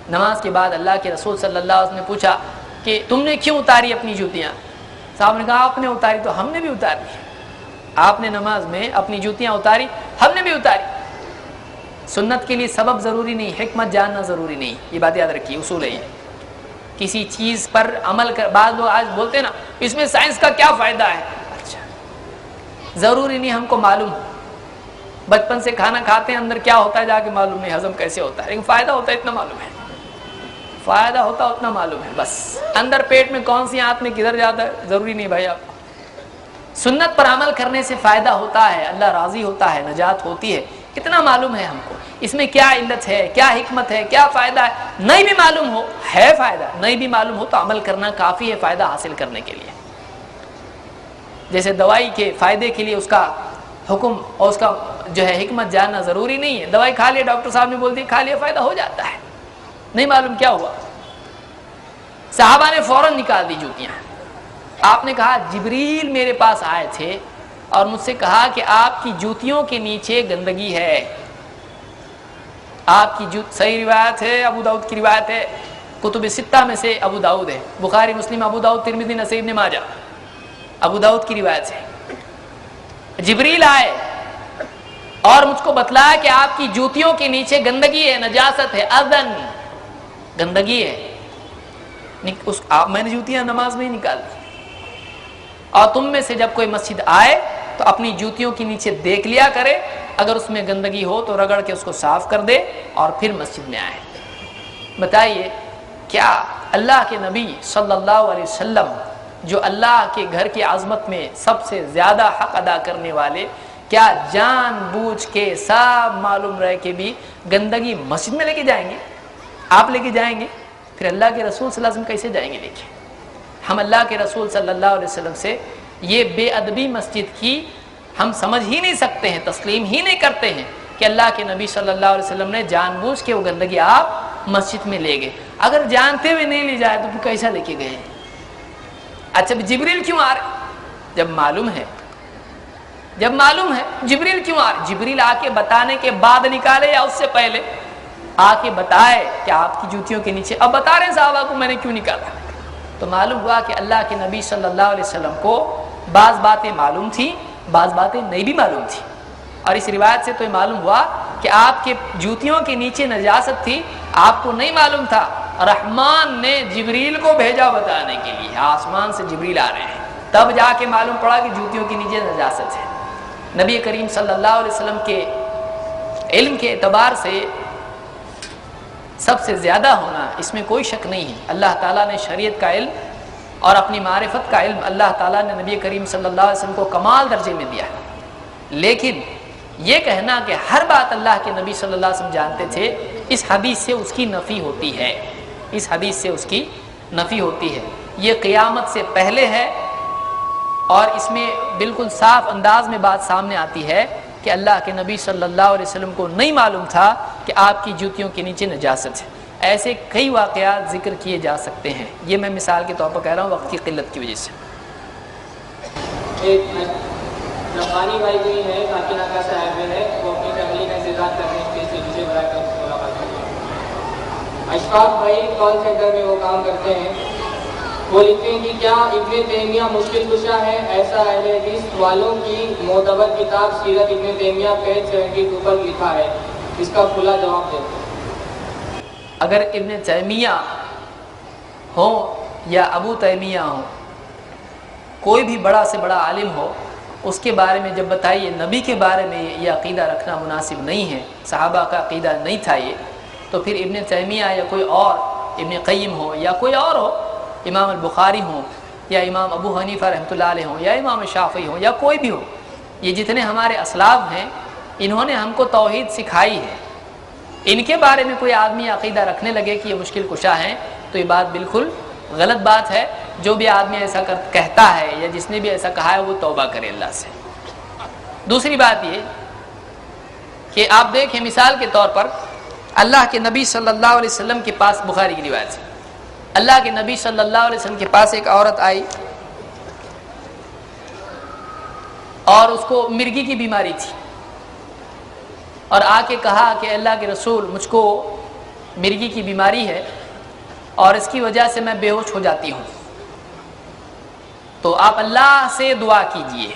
نماز کے بعد اللہ کے رسول صلی اللہ علیہ وسلم نے پوچھا کہ تم نے کیوں اتاری اپنی جوتیاں؟ صاحب نے کہا آپ نے اتاری تو ہم نے بھی اتاری، آپ نے نماز میں اپنی جوتیاں اتاری، ہم نے بھی اتاری۔ سنت کے لیے سبب ضروری نہیں، حکمت جاننا ضروری نہیں، یہ بات یاد رکھیے، اصول ہے یہ۔ کسی چیز پر عمل کر، بعض لوگ آج بولتے ہیں نا اس میں سائنس کا کیا فائدہ ہے، اچھا ضروری نہیں ہم کو معلوم ہو. بچپن سے کھانا کھاتے ہیں اندر کیا ہوتا ہے جا کے معلوم نہیں, ہضم کیسے ہوتا ہے, لیکن فائدہ ہوتا ہے اتنا معلوم ہے, فائدہ ہوتا اتنا معلوم ہے بس. اندر پیٹ میں کون سی آنت میں کدھر جاتا ہے ضروری نہیں بھائی. آپ کو سنت پر عمل کرنے سے فائدہ ہوتا ہے, اللہ راضی ہوتا ہے, نجات ہوتی ہے, اتنا معلوم ہے ہم کو. اس میں کیا علت ہے, کیا حکمت ہے, کیا فائدہ ہے, نہیں بھی معلوم ہو ہے فائدہ, نہیں بھی معلوم ہو تو عمل کرنا کافی ہے فائدہ حاصل کرنے کے لیے. جیسے دوائی کے فائدے کے لیے اس کا حکم اور اس کا جو ہے حکمت جاننا ضروری نہیں ہے. دوائی کھا لیا, ڈاکٹر صاحب نے بول دی, کھا لیا, فائدہ ہو جاتا ہے, نہیں معلوم کیا ہوا. صحابہ نے فوراً نکال دی جوتیاں. آپ نے کہا جبریل میرے پاس آئے تھے اور مجھ سے کہا کہ آپ کی جوتیوں کے نیچے گندگی ہے. آپ کی صحیح روایت ہے, ابو داؤد کی روایت ہے, کتب ستہ میں سے ابو داؤد ہے, بخاری مسلم ابو داؤد ترمذی نسائی ابن ماجہ, ابو داؤد کی روایت ہے. جبریل آئے اور مجھ کو بتلایا کہ آپ کی جوتیوں کے نیچے گندگی ہے, نجاست ہے, اذن گندگی ہے. میں نے جوتیاں نماز میں ہی نکال دی. اور تم میں سے جب کوئی مسجد آئے تو اپنی جوتیوں کے نیچے دیکھ لیا کرے, اگر اس میں گندگی ہو تو رگڑ کے اس کو صاف کر دے اور پھر مسجد میں آئے. بتائیے کیا اللہ کے نبی صلی اللہ علیہ وسلم جو اللہ کے گھر کی عظمت میں سب سے زیادہ حق ادا کرنے والے, کیا جان بوجھ کے سب معلوم رہے کہ بھی گندگی مسجد میں لے کے جائیں گے؟ آپ لے کے جائیں گے, پھر اللہ کے رسول صلی اللہ علیہ وسلم کیسے جائیں گے لے کے؟ ہم اللہ کے رسول صلی اللہ علیہ وسلم سے یہ بے ادبی مسجد کی ہم سمجھ ہی نہیں سکتے ہیں, تسلیم ہی نہیں کرتے ہیں کہ اللہ کے نبی صلی اللہ علیہ وسلم نے جان بوجھ کے وہ گندگی آپ مسجد میں لے گئے. اگر جانتے ہوئے نہیں لے جائے تو پھر کیسا لے کے گئے؟ اچھا جبریل کیوں آ رہے؟ جب معلوم ہے جبریل کیوں آ رہے؟ جبریل آ کے بتانے کے بعد نکالے یا اس سے پہلے آ کے بتائے کہ آپ کی جوتیوں کے نیچے؟ اب بتا رہے ہیں صحابہ کو میں نے کیوں نکالا. تو معلوم ہوا کہ اللہ کے نبی صلی اللہ علیہ وسلم کو بعض باتیں معلوم تھیں, بعض باتیں نہیں بھی معلوم تھیں. اور اس روایت سے تو یہ معلوم ہوا کہ آپ کے جوتیوں کے نیچے نجاست تھی, آپ کو نہیں معلوم تھا. رحمان نے جبریل کو بھیجا بتانے کے لیے, آسمان سے جبریل آ رہے ہیں, تب جا کے معلوم پڑا کہ جوتیوں کے نیچے نجاست ہے. نبی کریم صلی اللہ علیہ وسلم کے علم کے اعتبار سے سب سے زیادہ ہونا اس میں کوئی شک نہیں ہے. اللہ تعالیٰ نے شریعت کا علم اور اپنی معرفت کا علم اللہ تعالیٰ نے نبی کریم صلی اللہ علیہ وسلم کو کمال درجے میں دیا. لیکن یہ کہنا کہ ہر بات اللہ کے نبی صلی اللہ علیہ وسلم جانتے تھے, اس حدیث سے اس کی نفی ہوتی ہے, اس حدیث سے اس کی نفی ہوتی ہے. یہ قیامت سے پہلے ہے اور اس میں بالکل صاف انداز میں بات سامنے آتی ہے کہ اللہ کے نبی صلی اللہ علیہ وسلم کو نہیں معلوم تھا کہ آپ کی جوتیوں کے نیچے نجاست ہے. ایسے کئی واقعات ذکر کیے جا سکتے ہیں, یہ میں مثال کے طور پر کہہ رہا ہوں وقت کی قلت کی وجہ سے. ایک ربانی بھائی کوئی ہے کاکینہ کا صاحب ہے, وہ اپنی فیملی کا انتظار کرنے کے لیے مجھے برائے کر ملاقات کرتے. اشفاق بھائی کال سینٹر میں وہ کام کرتے ہیں. وہ لکھتے ہیں کہ کیا ابن تیمیہ مشکل کشا ہے؟ ایسا اہل حدیث والوں کی معتبر کتاب سیرت ابن تیمیہ پیج 72 پر لکھا ہے, اس کا کھلا جواب دیں. اگر ابن تیمیہ ہو یا ابو تیمیہ ہو, کوئی بھی بڑا سے بڑا عالم ہو, اس کے بارے میں جب بتائیے نبی کے بارے میں یہ عقیدہ رکھنا مناسب نہیں ہے, صحابہ کا عقیدہ نہیں تھا یہ, تو پھر ابن تیمیہ یا کوئی اور, ابن قیم ہو یا کوئی اور ہو, امام البخاری ہوں یا امام ابو حنیفہ رحمۃ اللہ علیہ ہوں یا امام شافعی ہوں یا کوئی بھی ہو, یہ جتنے ہمارے اسلاف ہیں انہوں نے ہم کو توحید سکھائی ہے. ان کے بارے میں کوئی آدمی عقیدہ رکھنے لگے کہ یہ مشکل کشا ہیں تو یہ بات بالکل غلط بات ہے. جو بھی آدمی ایسا کہتا ہے یا جس نے بھی ایسا کہا ہے وہ توبہ کرے اللہ سے. دوسری بات یہ کہ آپ دیکھیں مثال کے طور پر اللہ کے نبی صلی اللہ علیہ وسلم کے پاس, بخاری کی روایت سے, اللہ کے نبی صلی اللہ علیہ وسلم کے پاس ایک عورت آئی اور اس کو مرگی کی بیماری تھی, اور آ کے کہا کہ اللہ کے رسول مجھ کو مرگی کی بیماری ہے اور اس کی وجہ سے میں بے ہوش ہو جاتی ہوں, تو آپ اللہ سے دعا کیجئے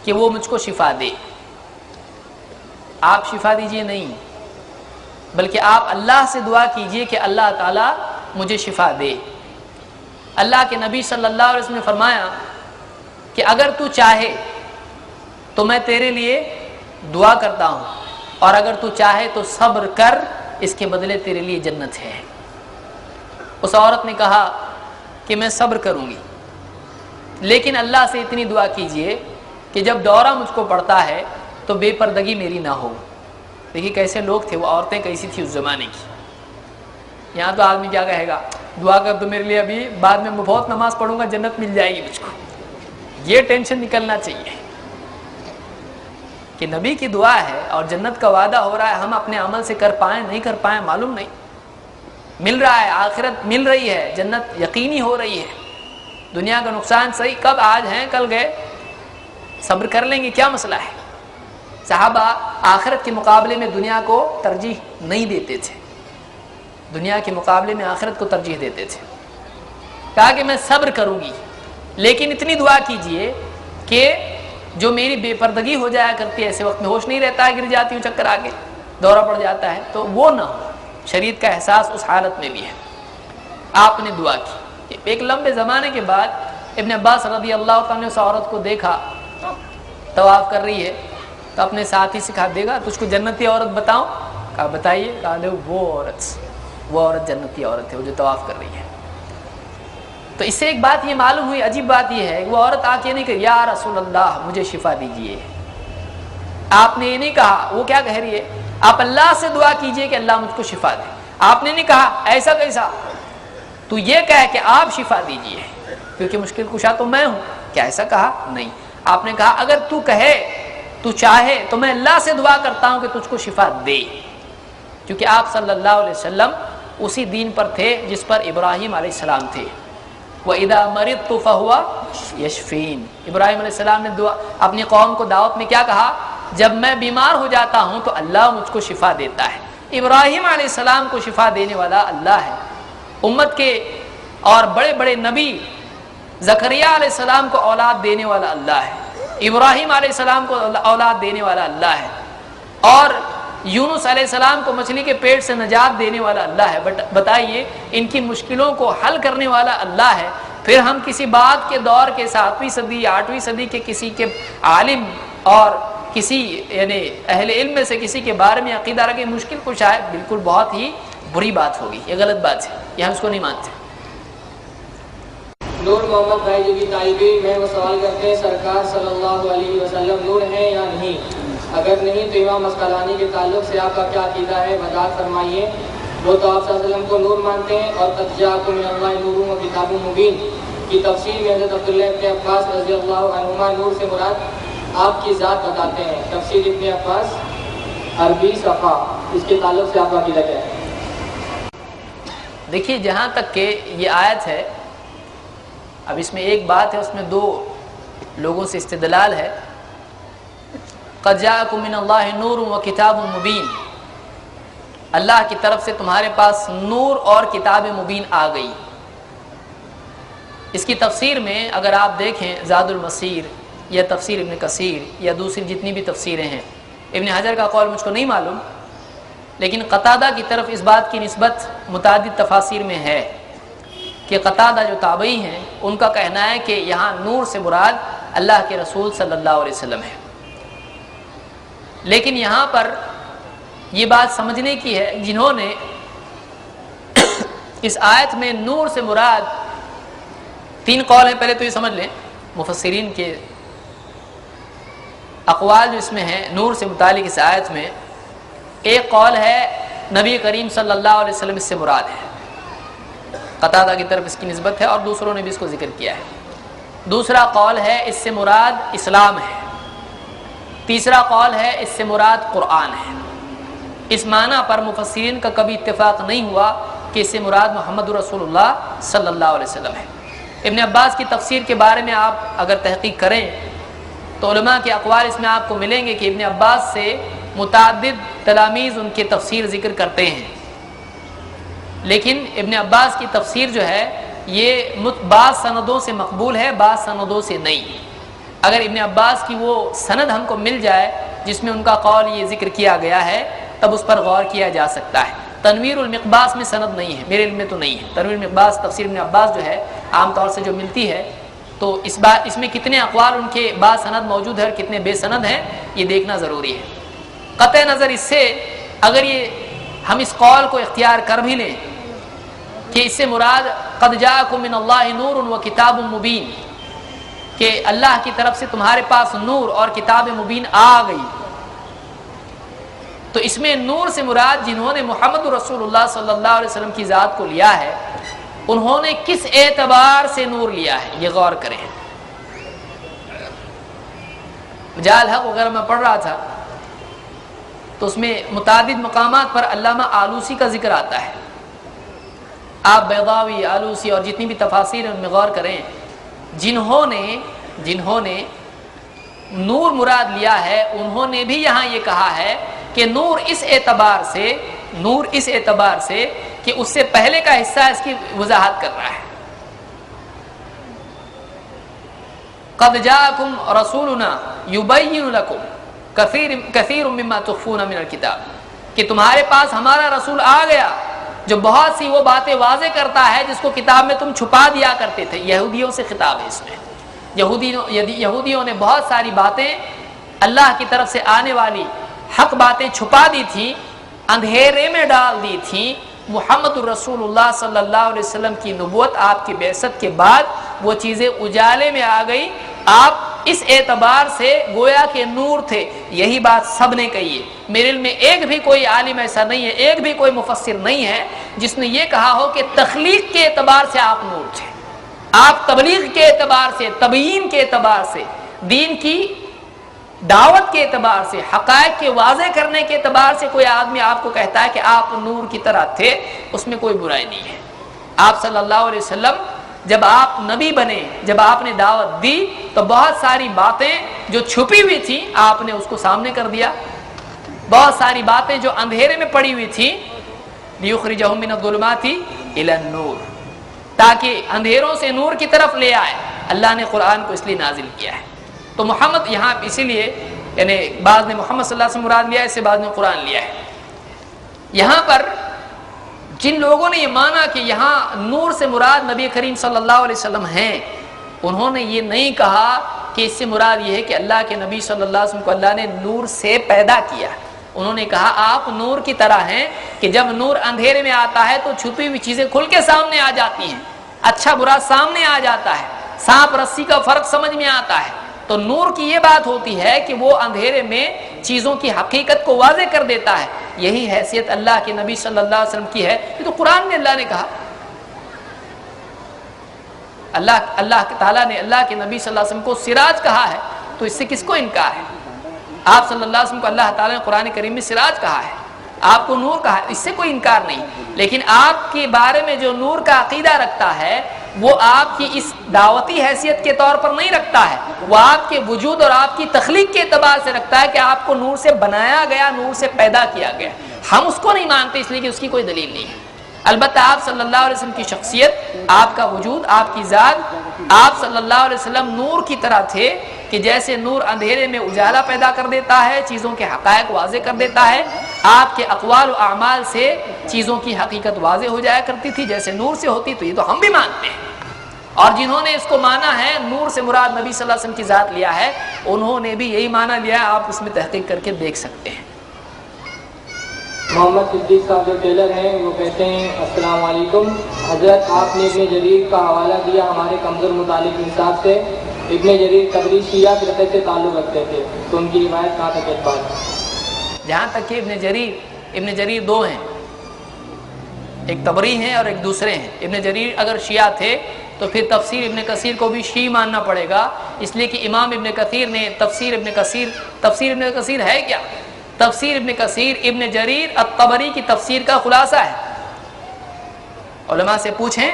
کہ وہ مجھ کو شفا دے. آپ شفا دیجئے نہیں, بلکہ آپ اللہ سے دعا کیجئے کہ اللہ تعالیٰ مجھے شفا دے. اللہ کے نبی صلی اللہ علیہ وسلم نے فرمایا کہ اگر تو چاہے تو میں تیرے لیے دعا کرتا ہوں، اور اگر تو چاہے تو صبر کر، اس کے بدلے تیرے لیے جنت ہے۔ اس عورت نے کہا کہ میں صبر کروں گی، لیکن اللہ سے اتنی دعا کیجئے کہ جب دورہ مجھ کو پڑتا ہے تو بے پردگی میری نہ ہو۔ دیکھیے کیسے لوگ تھے، وہ عورتیں کیسی تھی اس زمانے کی۔ یہاں تو آدمی کیا کہے گا، دعا کر تو میرے لیے، ابھی بعد میں بہت نماز پڑھوں گا جنت مل جائے گی مجھ کو۔ یہ ٹینشن نکلنا چاہیے کہ نبی کی دعا ہے اور جنت کا وعدہ ہو رہا ہے، ہم اپنے عمل سے کر پائیں نہیں کر پائیں معلوم نہیں، مل رہا ہے، آخرت مل رہی ہے، جنت یقینی ہو رہی ہے۔ دنیا کا نقصان صحیح، کب آج ہیں کل گئے، صبر کر لیں گے، کیا مسئلہ ہے۔ صحابہ آخرت کے مقابلے میں دنیا کو ترجیح نہیں دیتے تھے، دنیا کے مقابلے میں آخرت کو ترجیح دیتے تھے۔ کہا کہ میں صبر کروں گی، لیکن اتنی دعا کیجئے کہ جو میری بے پردگی ہو جایا کرتی ہے، ایسے وقت میں ہوش نہیں رہتا ہے، گر جاتی ہوں، چکر آگے دورہ پڑ جاتا ہے، تو وہ نہ ہو۔ شریعت کا احساس اس حالت میں بھی ہے۔ آپ نے دعا کی۔ ایک لمبے زمانے کے بعد ابن عباس رضی اللہ تعالیٰ نے اس عورت کو دیکھا طواف کر رہی ہے، تو اپنے ساتھی سے کہا، دے گا تجھ کو جنتی عورت بتاؤں؟ کہا بتائیے۔ کہا دے وہ عورت جنتی عورت ہے، وہ جو طواف کر رہی ہے۔ تو اس سے ایک بات یہ معلوم ہوئی، عجیب بات یہ ہے، وہ عورت آ کے نہیں کہی یا رسول اللہ مجھے شفا دیجئے، آپ نے یہ نہیں کہا۔ وہ کیا کہہ رہی ہے، آپ اللہ سے دعا کیجئے کہ اللہ مجھ کو شفا دے۔ آپ نے نہیں کہا ایسا کیسا، تو یہ کہے کہ آپ شفا دیجئے کیونکہ مشکل کشا تو میں ہوں، کیا ایسا کہا؟ نہیں۔ آپ نے کہا اگر تو کہے، تو چاہے تو میں اللہ سے دعا کرتا ہوں کہ تجھ کو شفا دے، کیونکہ آپ صلی اللہ علیہ وسلم اسی دین پر تھے جس پر ابراہیم علیہ السلام تھے۔ وَإِذَا مَرِضْتُ فَهُوَ يَشْفِينِ۔ ابراہیم علیہ السلام نے دعا اپنی قوم کو دعوت میں کیا کہا، جب میں بیمار ہو جاتا ہوں تو اللہ مجھ کو شفا دیتا ہے۔ ابراہیم علیہ السلام کو شفا دینے والا اللہ ہے۔ امت کے اور بڑے بڑے نبی، زکریا علیہ السلام کو اولاد دینے والا اللہ ہے، ابراہیم علیہ السلام کو اولاد دینے والا اللہ ہے، اور یونس علیہ السلام کو مچھلی کے پیٹ سے نجات دینے والا اللہ ہے۔ بتائیے ان کی مشکلوں کو حل کرنے والا اللہ ہے، پھر ہم کسی بات کے دور کے 7ویں صدی یا 8ویں صدی کے کسی کے عالم اور کسی یعنی اہل علم میں سے کسی کے بارے میں عقیدہ رکھیں مشکل کچھ آئے، بالکل بہت ہی بری بات ہوگی، یہ غلط بات ہے، یہ ہم اس کو نہیں مانتے۔ نور محمد بھائی جو بھی طالب علم ہیں وہ سوال کرتے ہیں سرکار صلی اللہ علیہ وسلم نور ہیں یا نہیں، اگر نہیں تو امام عسقلانی کے تعلق سے آپ کا کیا عقیدہ ہے وضاحت فرمائیے۔ وہ تو آپ صلی اللہ علیہ وسلم کو نور مانتے ہیں، اور قد جاءکم من اللہ نور و کتاب مبین کی تفسیر میں حضرت عبداللہ ابن عباس رضی اللہ عنہما نور سے مراد آپ کی ذات بتاتے ہیں۔ تفسیر ابن عباس عربی صفحہ، اس کے تعلق سے آپ کا عقیدہ کیا ہے؟ دیکھیے جہاں تک کہ یہ آیت ہے، اب اس میں ایک بات ہے، اس میں دو لوگوں سے استدلال ہے۔ قد جاءکم من اللہ نور و کتاب مبین، اللہ کی طرف سے تمہارے پاس نور اور کتاب مبین آ گئی۔ اس کی تفسیر میں اگر آپ دیکھیں زاد المسیر یا تفسیر ابن کثیر یا دوسری جتنی بھی تفسیریں ہیں، ابن حجر کا قول مجھ کو نہیں معلوم، لیکن قتادہ کی طرف اس بات کی نسبت متعدد تفاسیر میں ہے کہ قتادہ جو تابعی ہیں ان کا کہنا ہے کہ یہاں نور سے مراد اللہ کے رسول صلی اللہ علیہ وسلم ہے۔ لیکن یہاں پر یہ بات سمجھنے کی ہے، جنہوں نے اس آیت میں نور سے مراد، تین قول ہیں، پہلے تو یہ سمجھ لیں مفسرین کے اقوال جو اس میں ہیں نور سے متعلق اس آیت میں۔ ایک قول ہے نبی کریم صلی اللہ علیہ وسلم اس سے مراد ہے، قتادہ کی طرف اس کی نسبت ہے، اور دوسروں نے بھی اس کو ذکر کیا ہے۔ دوسرا قول ہے اس سے مراد اسلام ہے۔ تیسرا قول ہے اس سے مراد قرآن ہے۔ اس معنی پر مفسرین کا کبھی اتفاق نہیں ہوا کہ اس سے مراد محمد رسول اللہ صلی اللہ علیہ وسلم ہے۔ ابن عباس کی تفسیر کے بارے میں آپ اگر تحقیق کریں تو علماء کے اقوال اس میں آپ کو ملیں گے کہ ابن عباس سے متعدد تلاميذ ان کی تفسیر ذکر کرتے ہیں، لیکن ابن عباس کی تفسیر جو ہے یہ بعض سندوں سے مقبول ہے، بعض سندوں سے نہیں۔ اگر ابن عباس کی وہ سند ہم کو مل جائے جس میں ان کا قول یہ ذکر کیا گیا ہے تب اس پر غور کیا جا سکتا ہے۔ تنویر المقباس میں سند نہیں ہے، میرے علم میں تو نہیں ہے۔ تنویر المقباس تفسیر ابن عباس جو ہے عام طور سے جو ملتی ہے تو اس میں کتنے اقوال ان کے با سند موجود ہے اور کتنے بے سند ہیں یہ دیکھنا ضروری ہے۔ قطع نظر اس سے اگر یہ ہم اس قول کو اختیار کر بھی لیں کہ اس سے مراد قد جاءکم من اللہ نور و کتاب مبین، کہ اللہ کی طرف سے تمہارے پاس نور اور کتاب مبین آ گئی، تو اس میں نور سے مراد جنہوں نے محمد رسول اللہ صلی اللہ علیہ وسلم کی ذات کو لیا ہے انہوں نے کس اعتبار سے نور لیا ہے یہ غور کریں۔ مجال حق وغیرہ میں پڑھ رہا تھا تو اس میں متعدد مقامات پر علامہ آلوسی کا ذکر آتا ہے۔ آپ بیضاوی، آلوسی اور جتنی بھی تفاسیر ان میں غور کریں، جنہوں نے نور مراد لیا ہے انہوں نے بھی یہاں یہ کہا ہے کہ نور اس اعتبار سے کہ اس سے پہلے کا حصہ اس کی وضاحت کر رہا ہے۔ قد جاءکم رسولنا یبین لکم کثیر مما تخفون من الکتاب، کہ تمہارے پاس ہمارا رسول آ گیا جو بہت سی وہ باتیں واضح کرتا ہے جس کو کتاب میں تم چھپا دیا کرتے تھے۔ یہودیوں سے خطاب ہے اس میں۔ یہودیوں نے بہت ساری باتیں اللہ کی طرف سے آنے والی حق باتیں چھپا دی تھیں، اندھیرے میں ڈال دی تھیں۔ محمد الرسول اللہ صلی اللہ علیہ وسلم کی نبوت، آپ کی بعثت کے بعد وہ چیزیں اجالے میں آ گئی۔ آپ اس اعتبار سے گویا کہ نور تھے۔ یہی بات سب نے کہی ہے۔ میرے علم میں ایک بھی کوئی عالم ایسا نہیں ہے، ایک بھی کوئی مفسر نہیں ہے جس نے یہ کہا ہو کہ تخلیق کے اعتبار سے آپ نور تھے۔ آپ تبلیغ کے اعتبار سے، تبیین کے اعتبار سے، دین کی دعوت کے اعتبار سے، حقائق کے واضح کرنے کے اعتبار سے کوئی آدمی آپ کو کہتا ہے کہ آپ نور کی طرح تھے، اس میں کوئی برائی نہیں ہے۔ آپ صلی اللہ علیہ وسلم جب آپ نبی بنے، جب آپ نے دعوت دی تو بہت ساری باتیں جو چھپی ہوئی تھیں آپ نے اس کو سامنے کر دیا۔ بہت ساری باتیں جو اندھیرے میں پڑی ہوئی تھیں، لیخرجہم من الظلمات الی النور، تاکہ اندھیروں سے نور کی طرف لے آئے۔ اللہ نے قرآن کو اس لیے نازل کیا ہے۔ تو محمد یہاں اسی لیے یعنی بعض نے محمد صلی اللہ علیہ وسلم مراد لیا ہے، اس سے بعض نے قرآن لیا ہے۔ یہاں پر جن لوگوں نے یہ مانا کہ یہاں نور سے مراد نبی کریم صلی اللہ علیہ وسلم ہیں، انہوں نے یہ نہیں کہا کہ اس سے مراد یہ ہے کہ اللہ کے نبی صلی اللہ علیہ وسلم کو اللہ نے نور سے پیدا کیا۔ انہوں نے کہا آپ نور کی طرح ہیں کہ جب نور اندھیرے میں آتا ہے تو چھپی ہوئی چیزیں کھل کے سامنے آ جاتی ہیں، اچھا برا سامنے آ جاتا ہے، سانپ رسی کا فرق سمجھ میں آتا ہے۔ تو نور کی یہ بات ہوتی ہے کہ وہ اندھیرے میں چیزوں کی حقیقت کو واضح کر دیتا ہے۔ یہی حیثیت اللہ کے نبی صلی اللہ علیہ وسلم کی ہے۔ یہ تو قرآن میں اللہ نے کہا، اللہ تعالیٰ نے اللہ کے نبی صلی اللہ علیہ وسلم کو سراج کہا ہے، تو اس سے کس کو انکار ہے؟ آپ صلی اللہ علیہ وسلم کو اللہ تعالیٰ نے قرآن کریم میں سراج کہا ہے، آپ کو نور کہا ہے، اس سے کوئی انکار نہیں۔ لیکن آپ کے بارے میں جو نور کا عقیدہ رکھتا ہے وہ آپ کی اس دعوتی حیثیت کے طور پر نہیں رکھتا ہے، وہ آپ کے وجود اور آپ کی تخلیق کے اعتبار سے رکھتا ہے کہ آپ کو نور سے بنایا گیا، نور سے پیدا کیا گیا۔ ہم اس کو نہیں مانتے اس لیے کہ اس کی کوئی دلیل نہیں ہے۔ البتہ آپ صلی اللہ علیہ وسلم کی شخصیت، آپ کا وجود، آپ کی ذات، آپ صلی اللہ علیہ وسلم نور کی طرح تھے کہ جیسے نور اندھیرے میں اجالا پیدا کر دیتا ہے، چیزوں کے حقائق واضح کر دیتا ہے، آپ کے اقوال و اعمال سے چیزوں کی حقیقت واضح ہو جایا کرتی تھی جیسے نور سے ہوتی۔ تو یہ تو ہم بھی مانتے ہیں، اور جنہوں نے اس کو مانا ہے نور سے مراد نبی صلی اللہ علیہ وسلم کی ذات لیا ہے انہوں نے بھی یہی مانا لیا ہے۔ آپ اس میں تحقیق کر کے دیکھ سکتے ہیں۔ محمد صدیق صاحب جو ٹیلر ہیں وہ کہتے ہیں السلام علیکم حضرت، آپ نے ابن جریر کا حوالہ دیا ہمارے کمزور مطالب انصاف سے۔ ابن جریر تبری شیعہ فرقے سے تعلق رکھتے تھے، تو ان کی روایت کہاں تک اعتبار ہے؟ جہاں تک کہ ابن جریر دو ہیں، ایک تبری ہیں اور ایک دوسرے ہیں۔ ابن جریر اگر شیعہ تھے تو پھر تفسیر ابن کثیر کو بھی شیعی ماننا پڑے گا، اس لیے کہ امام ابن کثیر نے تفسیر ابن کثیر ہے کیا؟ تفسیر ابن کثیر ابن جریر الطبری کی تفسیر کا خلاصہ ہے۔ علماء سے پوچھیں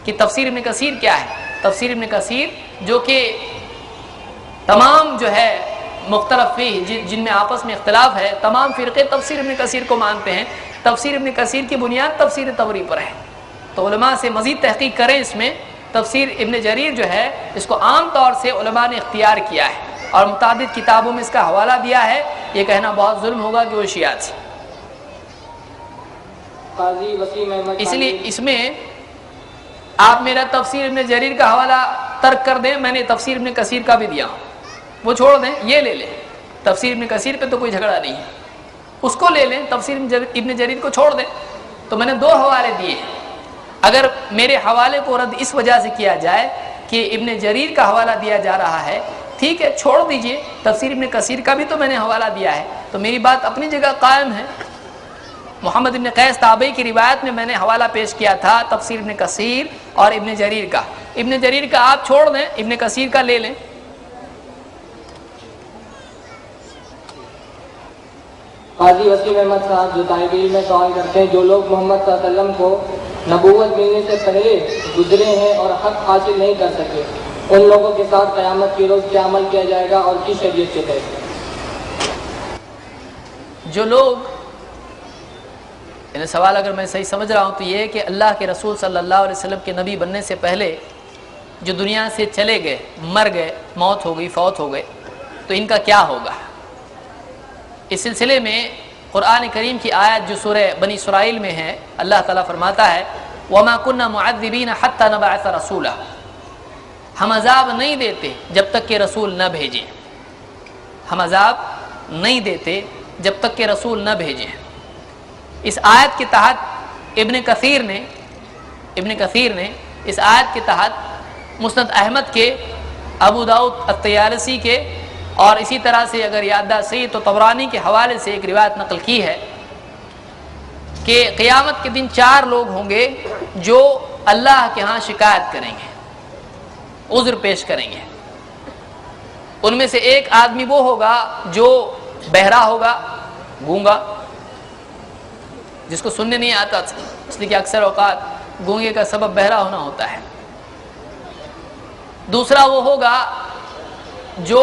کہ تفسیر ابن کثیر کیا ہے؟ تفسیر ابن کثیر جو کہ تمام جو ہے مختلف جن میں آپس میں اختلاف ہے، تمام فرقے تفسیر ابن کثیر کو مانتے ہیں۔ تفسیر ابن کثیر کی بنیاد تفسیر طبری پر ہے، تو علماء سے مزید تحقیق کریں اس میں۔ تفسیر ابن جریر جو ہے اس کو عام طور سے علماء نے اختیار کیا ہے اور متعدد کتابوں میں اس کا حوالہ دیا ہے۔ یہ کہنا بہت ظلم ہوگا کہ وہ شیعہ تھی۔ قاضی وسیم احمد اس لیے اس میں آپ میرا تفسیر ابن جریر کا حوالہ ترک کر دیں، میں نے تفسیر ابن کثیر کا بھی دیا ہوں، وہ چھوڑ دیں، یہ لے لیں، تفسیر ابن کثیر پہ تو کوئی جھگڑا نہیں ہے، اس کو لے لیں، تفسیر ابن جریر کو چھوڑ دیں۔ تو میں نے 2 حوالے دیے ہیں۔ اگر میرے حوالے کو رد اس وجہ سے کیا جائے کہ ابن جریر کا حوالہ دیا جا رہا ہے، ٹھیک ہے چھوڑ دیجئے، تفسیر ابن کثیر کا بھی تو میں نے حوالہ دیا ہے، تو میری بات اپنی جگہ قائم ہے۔ محمد ابن قیس تابعی کی روایت میں نے حوالہ پیش کیا تھا تفسیر ابن کثیر اور ابن جریر کا، ابن جریر کا آپ چھوڑ دیں، ابن کثیر کا لے لیں۔ قاضی وسیم احمد صاحب جو طالب علم میں سوال کرتے ہیں، جو لوگ محمد صلی اللہ علیہ وسلم کو نبوت ملنے سے پہلے گزرے ہیں اور حق حاصل نہیں کر سکے، ان لوگوں کے ساتھ قیامت کے روز کیا عمل کیا جائے گا اور کس شریعت کے تحت؟ جو لوگ، یعنی سوال اگر میں صحیح سمجھ رہا ہوں تو یہ ہے کہ اللہ کے رسول صلی اللہ علیہ وسلم کے نبی بننے سے پہلے جو دنیا سے چلے گئے، مر گئے، موت ہو گئی، فوت ہو گئے، تو ان کا کیا ہوگا؟ اس سلسلے میں قرآن کریم کی آیت جو سورہ بنی اسرائیل میں ہے، اللہ تعالیٰ فرماتا ہے وَمَا كُنَّا مُعَذِّبِينَ حَتَّى نَبْعَثَ رَسُولًا، ہم عذاب نہیں دیتے جب تک کہ رسول نہ بھیجیں، ہم عذاب نہیں دیتے جب تک کہ رسول نہ بھیجیں۔ اس آیت کے تحت ابن کثیر نے اس آیت کے تحت مسند احمد کے، ابو داؤد الطیالسی کے، اور اسی طرح سے اگر یادداشت صحیح تو طبرانی کے حوالے سے ایک روایت نقل کی ہے کہ قیامت کے دن 4 لوگ ہوں گے جو اللہ کے ہاں شکایت کریں گے، عذر پیش کریں گے۔ ان میں سے ایک آدمی وہ ہوگا جو بہرا ہوگا، گونگا، جس کو سننے نہیں آتا، اس لیے کہ اکثر اوقات گونگے کا سبب بہرا ہونا ہوتا ہے۔ دوسرا وہ ہوگا جو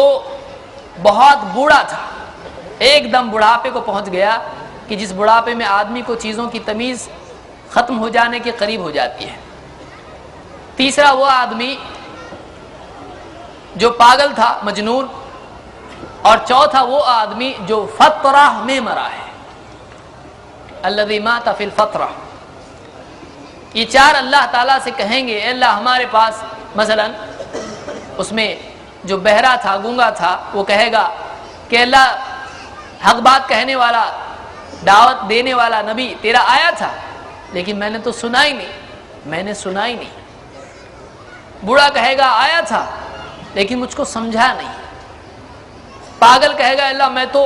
بہت بوڑھا تھا، ایک دم بڑھاپے کو پہنچ گیا کہ جس بڑھاپے میں آدمی کو چیزوں کی تمیز ختم ہو جانے کے قریب ہو جاتی ہے۔ تیسرا وہ آدمی جو پاگل تھا، مجنون، اور چوتھا وہ آدمی جو فترہ میں مرا ہے، الذی مات فی الفترہ۔ یہ 4 اللہ تعالیٰ سے کہیں گے اے اللہ ہمارے پاس، مثلا اس میں جو بہرا تھا، گونگا تھا، وہ کہے گا کہ اللہ حق بات کہنے والا، دعوت دینے والا نبی تیرا آیا تھا لیکن میں نے تو سنا ہی نہیں۔ بوڑھا کہے گا آیا تھا لیکن مجھ کو سمجھا نہیں۔ پاگل کہے گا اللہ میں تو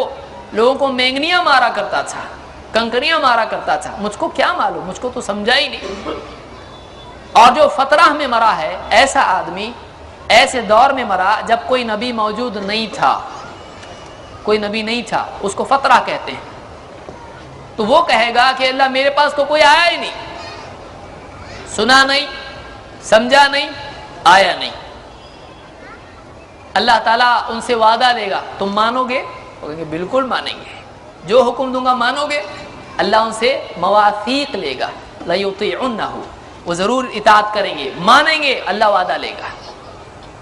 لوگوں کو مینگنیاں مارا کرتا تھا، کنکریاں مارا کرتا تھا، مجھ کو کیا معلوم، مجھ کو تو سمجھا ہی نہیں۔ اور جو فترہ میں مرا ہے، ایسا آدمی ایسے دور میں مرا جب کوئی نبی موجود نہیں تھا، اس کو فترہ کہتے ہیں۔ تو وہ کہے گا کہ اللہ میرے پاس تو کوئی آیا ہی نہیں، سنا نہیں، سمجھا نہیں، آیا نہیں۔ اللہ تعالیٰ ان سے وعدہ لے گا تم مانو گے؟ وہ کہیں گے بالکل مانیں گے، جو حکم دوں گا مانو گے؟ اللہ ان سے مواثیق لے گا، لَيُطِيعُنَّهُ، وہ ضرور اطاعت کریں گے، مانیں گے۔ اللہ وعدہ لے گا،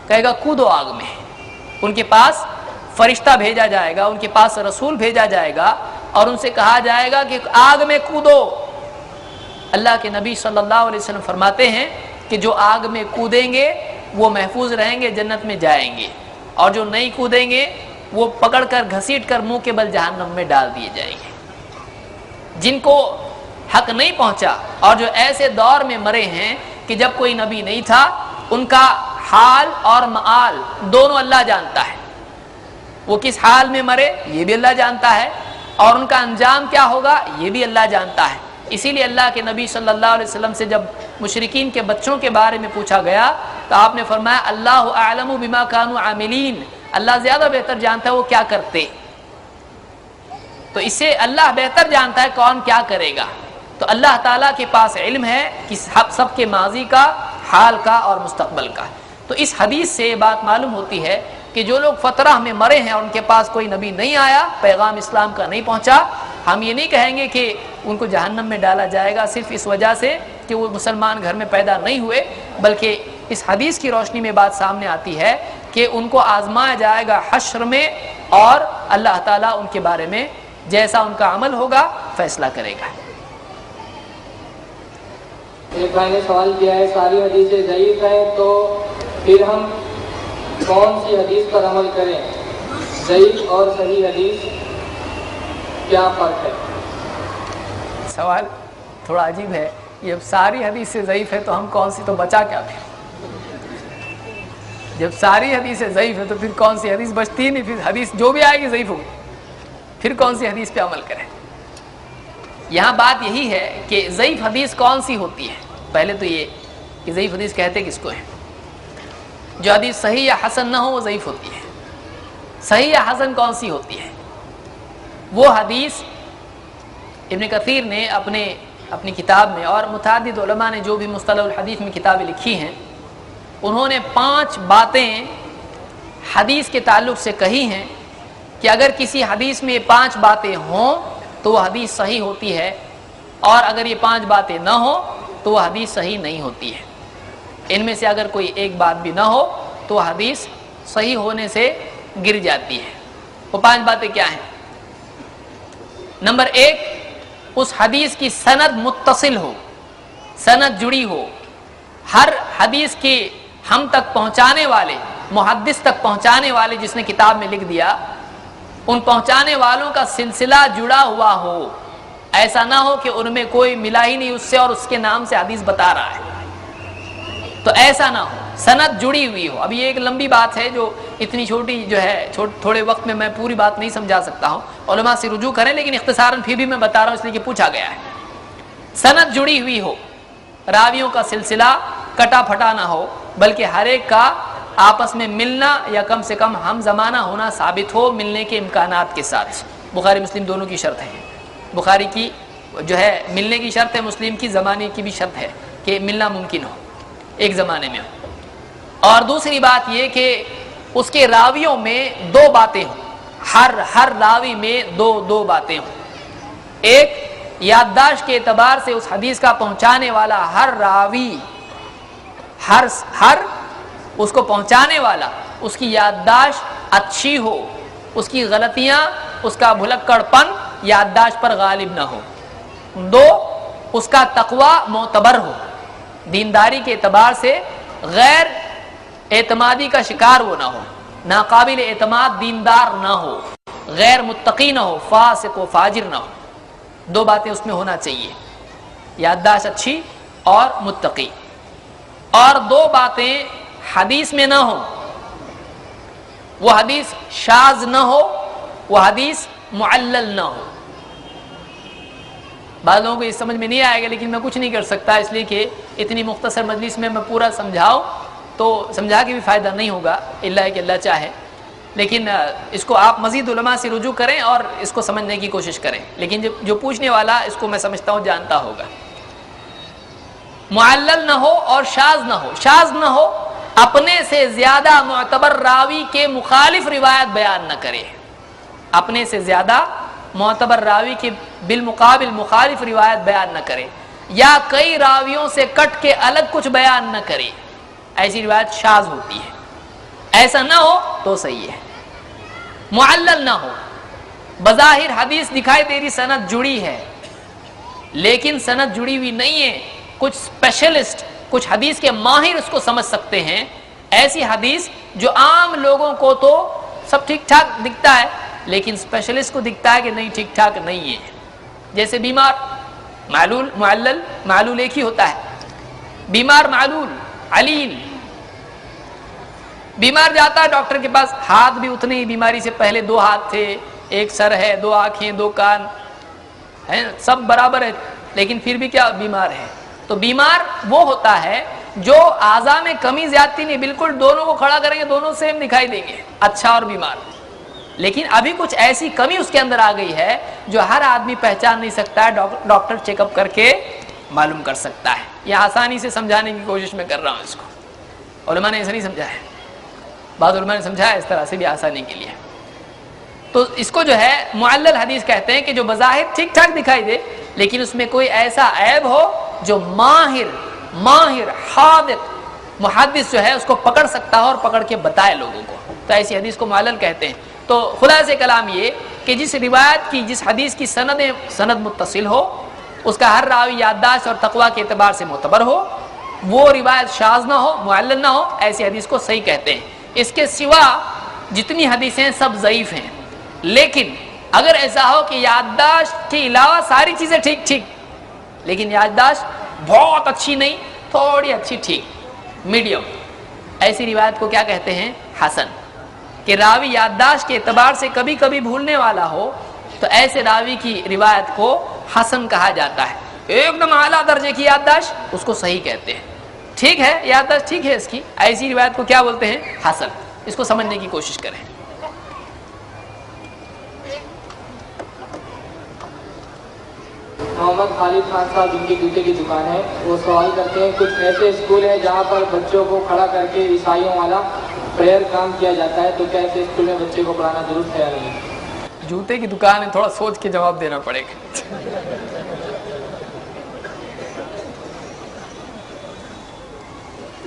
کہے گا کودو آگ میں۔ ان کے پاس فرشتہ بھیجا جائے گا، ان کے پاس رسول بھیجا جائے گا اور ان سے کہا جائے گا کہ آگ میں کودو۔ اللہ کے نبی صلی اللہ علیہ وسلم فرماتے ہیں کہ جو آگ میں کودیں گے وہ محفوظ رہیں گے، جنت میں جائیں گے، اور جو نہیں کودیں گے وہ پکڑ کر گھسیٹ کر منہ کے بل جہنم میں ڈال دیے جائیں گے۔ جن کو حق نہیں پہنچا اور جو ایسے دور میں مرے ہیں کہ جب کوئی نبی نہیں تھا، ان کا حال اور مآل دونوں اللہ جانتا ہے۔ وہ کس حال میں مرے یہ بھی اللہ جانتا ہے، اور ان کا انجام کیا ہوگا یہ بھی اللہ جانتا ہے۔ اسی لیے اللہ کے نبی صلی اللہ علیہ وسلم سے جب مشرکین کے بچوں کے بارے میں پوچھا گیا تو آپ نے فرمایا اللہ اعلم بما كانوا عاملین، اللہ زیادہ بہتر جانتا ہے وہ کیا کرتے۔ تو اس سے اللہ بہتر جانتا ہے کون کیا کرے گا۔ تو اللہ تعالیٰ کے پاس علم ہے کہ سب کے ماضی کا، حال کا اور مستقبل کا۔ تو اس حدیث سے یہ بات معلوم ہوتی ہے کہ جو لوگ فترہ میں مرے ہیں اور ان کے پاس کوئی نبی نہیں آیا، پیغام اسلام کا نہیں پہنچا، ہم یہ نہیں کہیں گے کہ ان کو جہنم میں ڈالا جائے گا صرف اس وجہ سے کہ وہ مسلمان گھر میں پیدا نہیں ہوئے، بلکہ اس حدیث کی روشنی میں بات سامنے آتی ہے کہ ان کو آزمایا جائے گا حشر میں، اور اللہ تعالیٰ ان کے بارے میں جیسا ان کا عمل ہوگا فیصلہ کرے گا۔ ایک بھائی نے سوال کیا ہے ساری حدیثیں ضعیف ہیں تو پھر ہم کون سی حدیث پر عمل کریں؟ ضعیف اور صحیح حدیث کیا فرق ہے؟ سوال تھوڑا عجیب ہے. یہ ساری حدیث سے ضعیف ہے تو ہم کون سی، تو بچا کیا پھر؟ جب ساری حدیث سے ضعیف ہے تو پھر کون سی حدیث بچتی نہیں، پھر حدیث جو بھی آئے گی ضعیف ہوگی، پھر کون سی حدیث پہ عمل کریں؟ یہاں بات یہی ہے کہ ضعیف حدیث کون سی ہوتی ہے. پہلے تو یہ کہ ضعیف حدیث کہتے کس کو ہیں؟ جو حدیث صحیح یا حسن نہ ہو وہ ضعیف ہوتی ہے. صحیح یا حسن کون سی ہوتی ہے؟ وہ حدیث ابن کثیر نے اپنی کتاب میں، اور متعدد علماء نے جو بھی مصطلح الحدیث میں کتابیں لکھی ہیں، انہوں نے 5 باتیں حدیث کے تعلق سے کہی ہیں کہ اگر کسی حدیث میں یہ 5 باتیں ہوں تو وہ حدیث صحیح ہوتی ہے، اور اگر یہ 5 باتیں نہ ہوں تو وہ حدیث صحیح نہیں ہوتی ہے. ان میں سے اگر کوئی ایک بات بھی نہ ہو تو وہ حدیث صحیح ہونے سے گر جاتی ہے. وہ 5 باتیں کیا ہیں؟ نمبر 1، اس حدیث کی سند متصل ہو، سند جڑی ہو. ہر حدیث کے ہم تک پہنچانے والے، محدث تک پہنچانے والے جس نے کتاب میں لکھ دیا، ان پہنچانے والوں کا سلسلہ جڑا ہوا ہو. ایسا نہ ہو کہ ان میں کوئی ملا ہی نہیں اس سے اور اس کے نام سے حدیث بتا رہا ہے، تو ایسا نہ ہو. سند جڑی ہوئی ہو. اب یہ ایک لمبی بات ہے جو اتنی چھوٹی جو ہے تھوڑے وقت میں پوری بات نہیں سمجھا سکتا ہوں، علماء سے رجوع کریں، لیکن اختصاراً پھر بھی میں بتا رہا ہوں اس لیے کہ پوچھا گیا ہے. سند جڑی ہوئی ہو، راویوں کا سلسلہ کٹا پھٹا نہ ہو، بلکہ ہر ایک کا آپس میں ملنا یا کم سے کم ہم زمانہ ہونا ثابت ہو، ملنے کے امکانات کے ساتھ. بخاری مسلم دونوں کی شرط ہے. بخاری کی جو ہے ملنے کی شرط ہے، مسلم کی زمانے کی بھی شرط ہے کہ ملنا ممکن ہو، ایک زمانے میں ہو. اور دوسری بات یہ کہ اس کے راویوں میں 2 باتیں ہوں، ہر راوی میں دو باتیں ہوں. ایک، یادداشت کے اعتبار سے اس حدیث کا پہنچانے والا ہر راوی، ہر اس کو پہنچانے والا، اس کی یادداشت اچھی ہو، اس کی غلطیاں، اس کا بھلکڑ پن یادداشت پر غالب نہ ہو. 2، اس کا تقوی معتبر ہو، دینداری کے اعتبار سے غیر اعتمادی کا شکار وہ نہ ہو، ناقابل اعتماد دیندار نہ ہو، غیر متقی نہ ہو، فاسق و فاجر نہ ہو. 2 باتیں اس میں ہونا چاہیے، یادداشت اچھی اور متقی. اور 2 باتیں حدیث میں نہ ہو، وہ حدیث شاذ نہ ہو، وہ حدیث معلل نہ ہو. بعض لوگوں کو یہ سمجھ میں نہیں آئے گا، لیکن میں کچھ نہیں کر سکتا، اس لیے کہ اتنی مختصر مجلس میں پورا سمجھاؤں تو سمجھا کے بھی فائدہ نہیں ہوگا، الا کہ اللہ چاہے. لیکن اس کو آپ مزید علماء سے رجوع کریں اور اس کو سمجھنے کی کوشش کریں. لیکن جو پوچھنے والا اس کو میں سمجھتا ہوں جانتا ہوگا. معلل نہ ہو اور شاذ نہ ہو. شاذ نہ ہو، اپنے سے زیادہ معتبر راوی کے مخالف روایت بیان نہ کرے، اپنے سے زیادہ معتبر راوی کے بالمقابل مخالف روایت بیان نہ کرے، یا کئی راویوں سے کٹ کے الگ کچھ بیان نہ کرے. ایسی روایت شاذ ہوتی ہے. ایسا نہ ہو تو صحیح ہے. معلل نہ ہو، بظاہر حدیث دکھائی تیری سند جڑی ہے، لیکن سند جڑی ہوئی نہیں ہے. کچھ اسپیشلسٹ، کچھ حدیث کے ماہر اس کو سمجھ سکتے ہیں. ایسی حدیث جو عام لوگوں کو تو سب ٹھیک ٹھاک دکھتا ہے، لیکن اسپیشلسٹ کو دکھتا ہے کہ نہیں، ٹھیک ٹھاک نہیں ہے. جیسے بیمار، معلول، معلل. معلول ایک ہی ہوتا ہے. بیمار معلول، علیل. بیمار جاتا ہے ڈاکٹر کے پاس، ہاتھ بھی اتنے ہی بیماری سے پہلے 2 ہاتھ تھے، 1 سر ہے، 2 آنکھیں، 2 کان ہیں، سب برابر ہے، لیکن پھر بھی کیا بیمار ہے. تو بیمار وہ ہوتا ہے جو اعضاء میں کمی زیادتی نہیں، بالکل دونوں کو کھڑا کریں گے دونوں سیم دکھائی دیں گے، اچھا اور بیمار. لیکن ابھی کچھ ایسی کمی اس کے اندر آ گئی ہے جو ہر آدمی پہچان نہیں سکتا ہے، ڈاکٹر چیک اپ کر کے معلوم کر سکتا ہے. یہ آسانی سے سمجھانے کی کوشش میں کر رہا ہوں اس کو. علماء نے ایسا نہیں سمجھا ہے، بعض علماء نے سمجھا ہے اس طرح سے بھی آسانی کے لیے. تو اس کو جو ہے معلل حدیث کہتے ہیں کہ جو بظاہر ٹھیک ٹھاک دکھائی دے، لیکن اس میں کوئی ایسا عیب ہو جو ماہر حاذق محدث جو ہے اس کو پکڑ سکتا ہو اور پکڑ کے بتائے لوگوں کو. تو ایسی حدیث کو معلل کہتے ہیں. تو خلاصہ کلام یہ کہ جس روایت کی، جس حدیث کی سند متصل ہو، اس کا ہر راوی یادداشت اور تقوی کے اعتبار سے معتبر ہو، وہ روایت شاذ نہ ہو، معلل نہ ہو، ایسی حدیث کو صحیح کہتے ہیں۔ اس کے سوا جتنی حدیثیں سب ضعیف ہیں، لیکن اگر ایسا ہو کہ یادداشت کے علاوہ ساری چیزیں ٹھیک ٹھیک، لیکن یادداشت بہت اچھی نہیں، تھوڑی اچھی ٹھیک، میڈیم، ایسی روایت کو کیا کہتے ہیں؟ حسن۔ کہ راوی یادداشت کے اعتبار سے کبھی کبھی بھولنے والا ہو تو ایسے راوی کی روایت کو حسن کہا جاتا ہے۔ ایک دم اعلیٰ درجے کی یادداشت اس کو صحیح کہتے ہیں، ٹھیک ہے یادداشت ٹھیک ہے اس کی، ایسی روایت کو کیا بولتے ہیں؟ حسن۔ اس کو سمجھنے کی کوشش کریں۔ محمد خالد خان صاحب جن کی جوتے کی دکان ہے، وہ سوال کرتے ہیں کچھ ایسے اسکول ہیں جہاں پر بچوں کو کھڑا کر کے عیسائیوں والا پریئر کام کیا جاتا ہے، تو کیا ایسے اسکول میں بچے کو پڑھانا درست ہے یا نہیں؟ جوتے کی دکان ہے، تھوڑا سوچ کے جواب دینا پڑے گا۔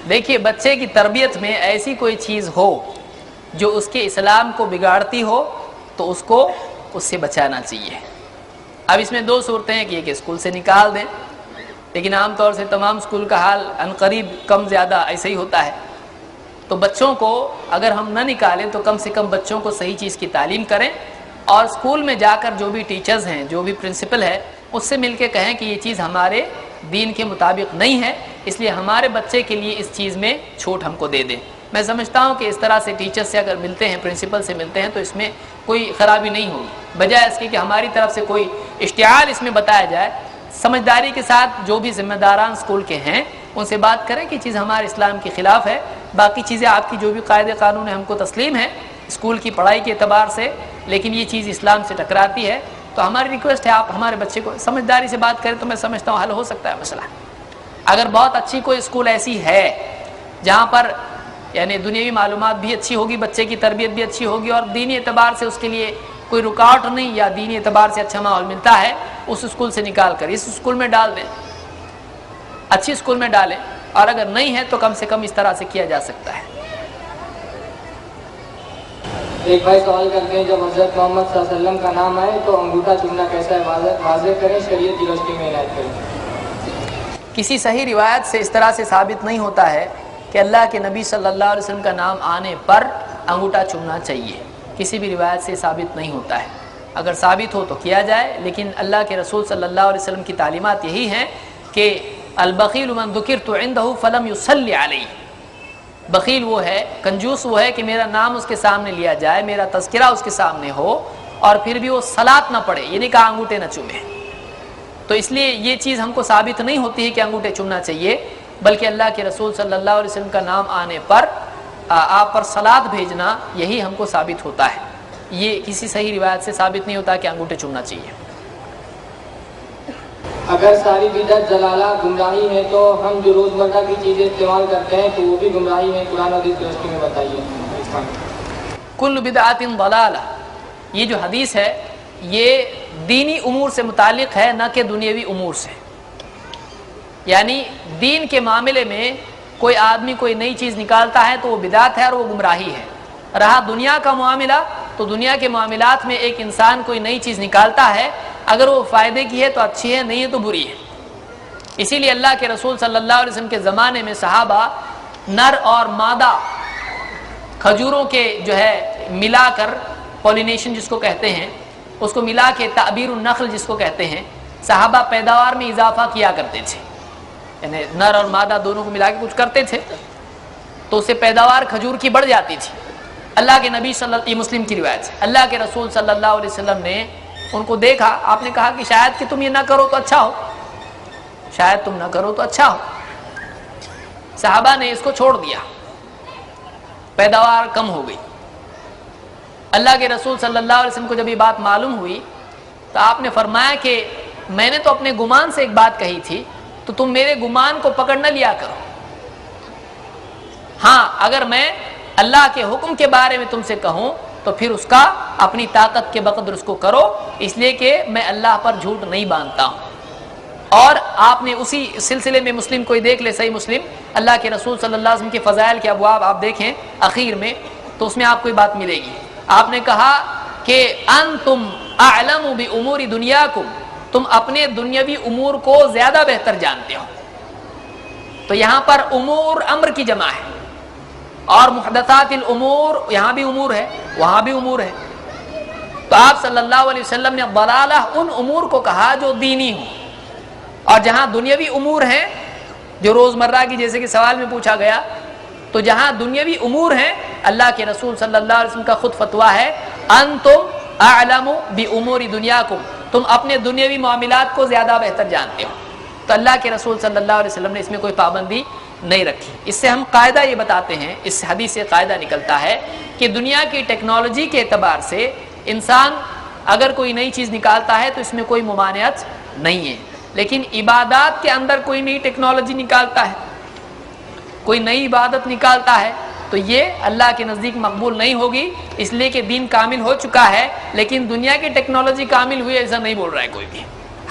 دیکھیے، بچے کی تربیت میں ایسی کوئی چیز ہو جو اس کے اسلام کو بگاڑتی ہو تو اس کو اس سے بچانا چاہیے۔ اب اس میں دو صورتیں ہیں کہ ایک اسکول سے نکال دیں، لیکن عام طور سے تمام اسکول کا حال عنقریب کم زیادہ ایسے ہی ہوتا ہے۔ تو بچوں کو اگر ہم نہ نکالیں تو کم سے کم بچوں کو صحیح چیز کی تعلیم کریں، اور اسکول میں جا کر جو بھی ٹیچرز ہیں، جو بھی پرنسپل ہے، اس سے مل کے کہیں کہ یہ چیز ہمارے دین کے مطابق نہیں ہے، اس لیے ہمارے بچے کے لیے اس چیز میں چھوٹ ہم کو دے دیں۔ میں سمجھتا ہوں کہ اس طرح سے ٹیچر سے اگر ملتے ہیں، پرنسپل سے ملتے ہیں، تو اس میں کوئی خرابی نہیں ہوگی، بجائے اس کے کہ ہماری طرف سے کوئی اشتعال اس میں بتایا جائے۔ سمجھداری کے ساتھ جو بھی ذمہ داران اسکول کے ہیں ان سے بات کریں کہ چیز ہمارے اسلام کے خلاف ہے، باقی چیزیں آپ کی جو بھی قاعدے قانون ہیں ہم کو تسلیم ہے اسکول کی پڑھائی کے اعتبار سے، لیکن یہ چیز اسلام سے ٹکراتی ہے، تو ہماری ریکویسٹ ہے آپ ہمارے بچے کو سمجھداری سے بات کریں، تو میں سمجھتا ہوں حل ہو سکتا ہے مسئلہ۔ اگر بہت اچھی کوئی اسکول ایسی ہے جہاں پر یعنی دنیاوی معلومات بھی اچھی ہوگی، بچے کی تربیت بھی اچھی ہوگی، اور دینی اعتبار سے اس کے لیے کوئی رکاوٹ نہیں، یا دینی اعتبار سے اچھا ماحول ملتا ہے، اس اسکول سے نکال کر اس اسکول میں ڈال دیں، اچھی اسکول میں ڈالیں، اور اگر نہیں ہے تو کم سے کم اس طرح سے کیا جا سکتا ہے۔ ایک بھائی سوال کرتے ہیں جب حضرت محمد صلی اللہ علیہ وسلم کا نام آئے تو انگوٹھا چومنا کیسا ہے، واضح کریں، شریعت کی روشنی میں عنایت کریں۔ کسی صحیح روایت سے اس طرح سے ثابت نہیں ہوتا ہے کہ اللہ کے نبی صلی اللہ علیہ وسلم کا نام آنے پر انگوٹھا چومنا چاہیے، کسی بھی روایت سے ثابت نہیں ہوتا ہے۔ اگر ثابت ہو تو کیا جائے، لیکن اللہ کے رسول صلی اللہ علیہ وسلم کی تعلیمات یہی ہیں کہ البخیل من ذکرت عنده فلم یصلی علیہ، بخیل وہ ہے، کنجوس وہ ہے کہ میرا نام اس کے سامنے لیا جائے، میرا تذکرہ اس کے سامنے ہو، اور پھر بھی وہ صلاۃ نہ پڑھے، یہ نہیں کہا انگوٹھے نہ چومے۔ تو اس لیے یہ چیز ہم کو ثابت نہیں ہوتی ہے کہ انگوٹھے چومنا چاہیے، بلکہ اللہ کے رسول صلی اللہ علیہ وسلم کا نام آنے پر آپ پر صلاۃ بھیجنا یہی ہم کو ثابت ہوتا ہے، یہ کسی صحیح روایت سے ثابت نہیں ہوتا کہ انگوٹھے چومنا چاہیے۔ اگر ساری بدعت جلالہ گمراہی ہے تو ہم جو روزمرہ کی چیزیں استعمال کرتے ہیں تو وہ بھی گمراہی ہے، قرآن و حدیث کی روشنی میں بتائیے۔ کل بدعت ضلالہ، یہ جو حدیث ہے یہ دینی امور سے متعلق ہے، نہ کہ دنیاوی امور سے، یعنی دین کے معاملے میں کوئی آدمی کوئی نئی چیز نکالتا ہے تو وہ بدعت ہے اور وہ گمراہی ہے۔ رہا دنیا کا معاملہ تو دنیا کے معاملات میں ایک انسان کوئی نئی چیز نکالتا ہے، اگر وہ فائدے کی ہے تو اچھی ہے، نہیں ہے تو بری ہے۔ اسی لیے اللہ کے رسول صلی اللہ علیہ وسلم کے زمانے میں صحابہ نر اور مادہ کھجوروں کے جو ہے ملا کر، پولینیشن جس کو کہتے ہیں، اس کو ملا کے تعبیر النخل جس کو کہتے ہیں، صحابہ پیداوار میں اضافہ کیا کرتے تھے، یعنی نر اور مادہ دونوں کو ملا کے کچھ کرتے تھے تو اس سے پیداوار کھجور کی بڑھ جاتی تھی۔ اللہ کے نبی صلی اللہ علیہ وسلم، مسلم کی روایت ہے، اللہ کے رسول صلی اللہ علیہ وسلم نے ان کو دیکھا، آپ نے کہا کہ شاید کہ تم یہ نہ کرو تو اچھا ہو، شاید تم نہ کرو تو اچھا ہو۔ صحابہ نے اس کو چھوڑ دیا، پیداوار کم ہو گئی۔ اللہ کے رسول صلی اللہ علیہ وسلم کو جب یہ بات معلوم ہوئی تو آپ نے فرمایا کہ میں نے تو اپنے گمان سے ایک بات کہی تھی، تو تم میرے گمان کو پکڑ نہ لیا کرو۔ ہاں اگر میں اللہ کے حکم کے بارے میں تم سے کہوں تو پھر اس کا اپنی طاقت کے بقدر اس کو کرو، اس لیے کہ میں اللہ پر جھوٹ نہیں باندھتا ہوں۔ اور آپ نے اسی سلسلے میں مسلم کوئی دیکھ لے، صحیح مسلم، اللہ کے رسول صلی اللہ علیہ وسلم کے فضائل کے ابواب آپ دیکھیں اخیر میں تو اس میں آپ کو یہ بات ملے گی۔ آپ نے کہا کہ انتم اعلم بامور دنیاکم، تم اپنے دنیاوی امور کو زیادہ بہتر جانتے ہو۔ تو یہاں پر امور امر کی جمع ہے، اور محدثات الامور یہاں بھی امور ہے وہاں بھی امور ہے. تو آپ صلی اللہ علیہ وسلم نے ضلالہ ان امور کو کہا جو دینی ہوں، اور جہاں دنیاوی امور ہیں جو روزمرہ کی، جیسے کہ سوال میں پوچھا گیا، تو جہاں دنیاوی امور ہیں اللہ کے رسول صلی اللہ علیہ وسلم کا خود فتویٰ ہے انتم اعلم بامور دنیاکم، تم اپنے دنیاوی معاملات کو زیادہ بہتر جانتے ہو. تو اللہ کے رسول صلی اللہ علیہ وسلم نے اس میں کوئی پابندی نہیں رکھی. اس سے ہم قاعدہ یہ بتاتے ہیں، اس حدیث سے قاعدہ نکلتا ہے کہ دنیا کی ٹیکنالوجی کے اعتبار سے انسان اگر کوئی نئی چیز نکالتا ہے تو اس میں کوئی ممانعت نہیں ہے، لیکن عبادات کے اندر کوئی نئی ٹیکنالوجی نکالتا ہے، کوئی نئی عبادت نکالتا ہے تو یہ اللہ کے نزدیک مقبول نہیں ہوگی، اس لیے کہ دین کامل ہو چکا ہے. لیکن دنیا کی ٹیکنالوجی کامل ہوئی ایسا نہیں بول رہا ہے کوئی بھی،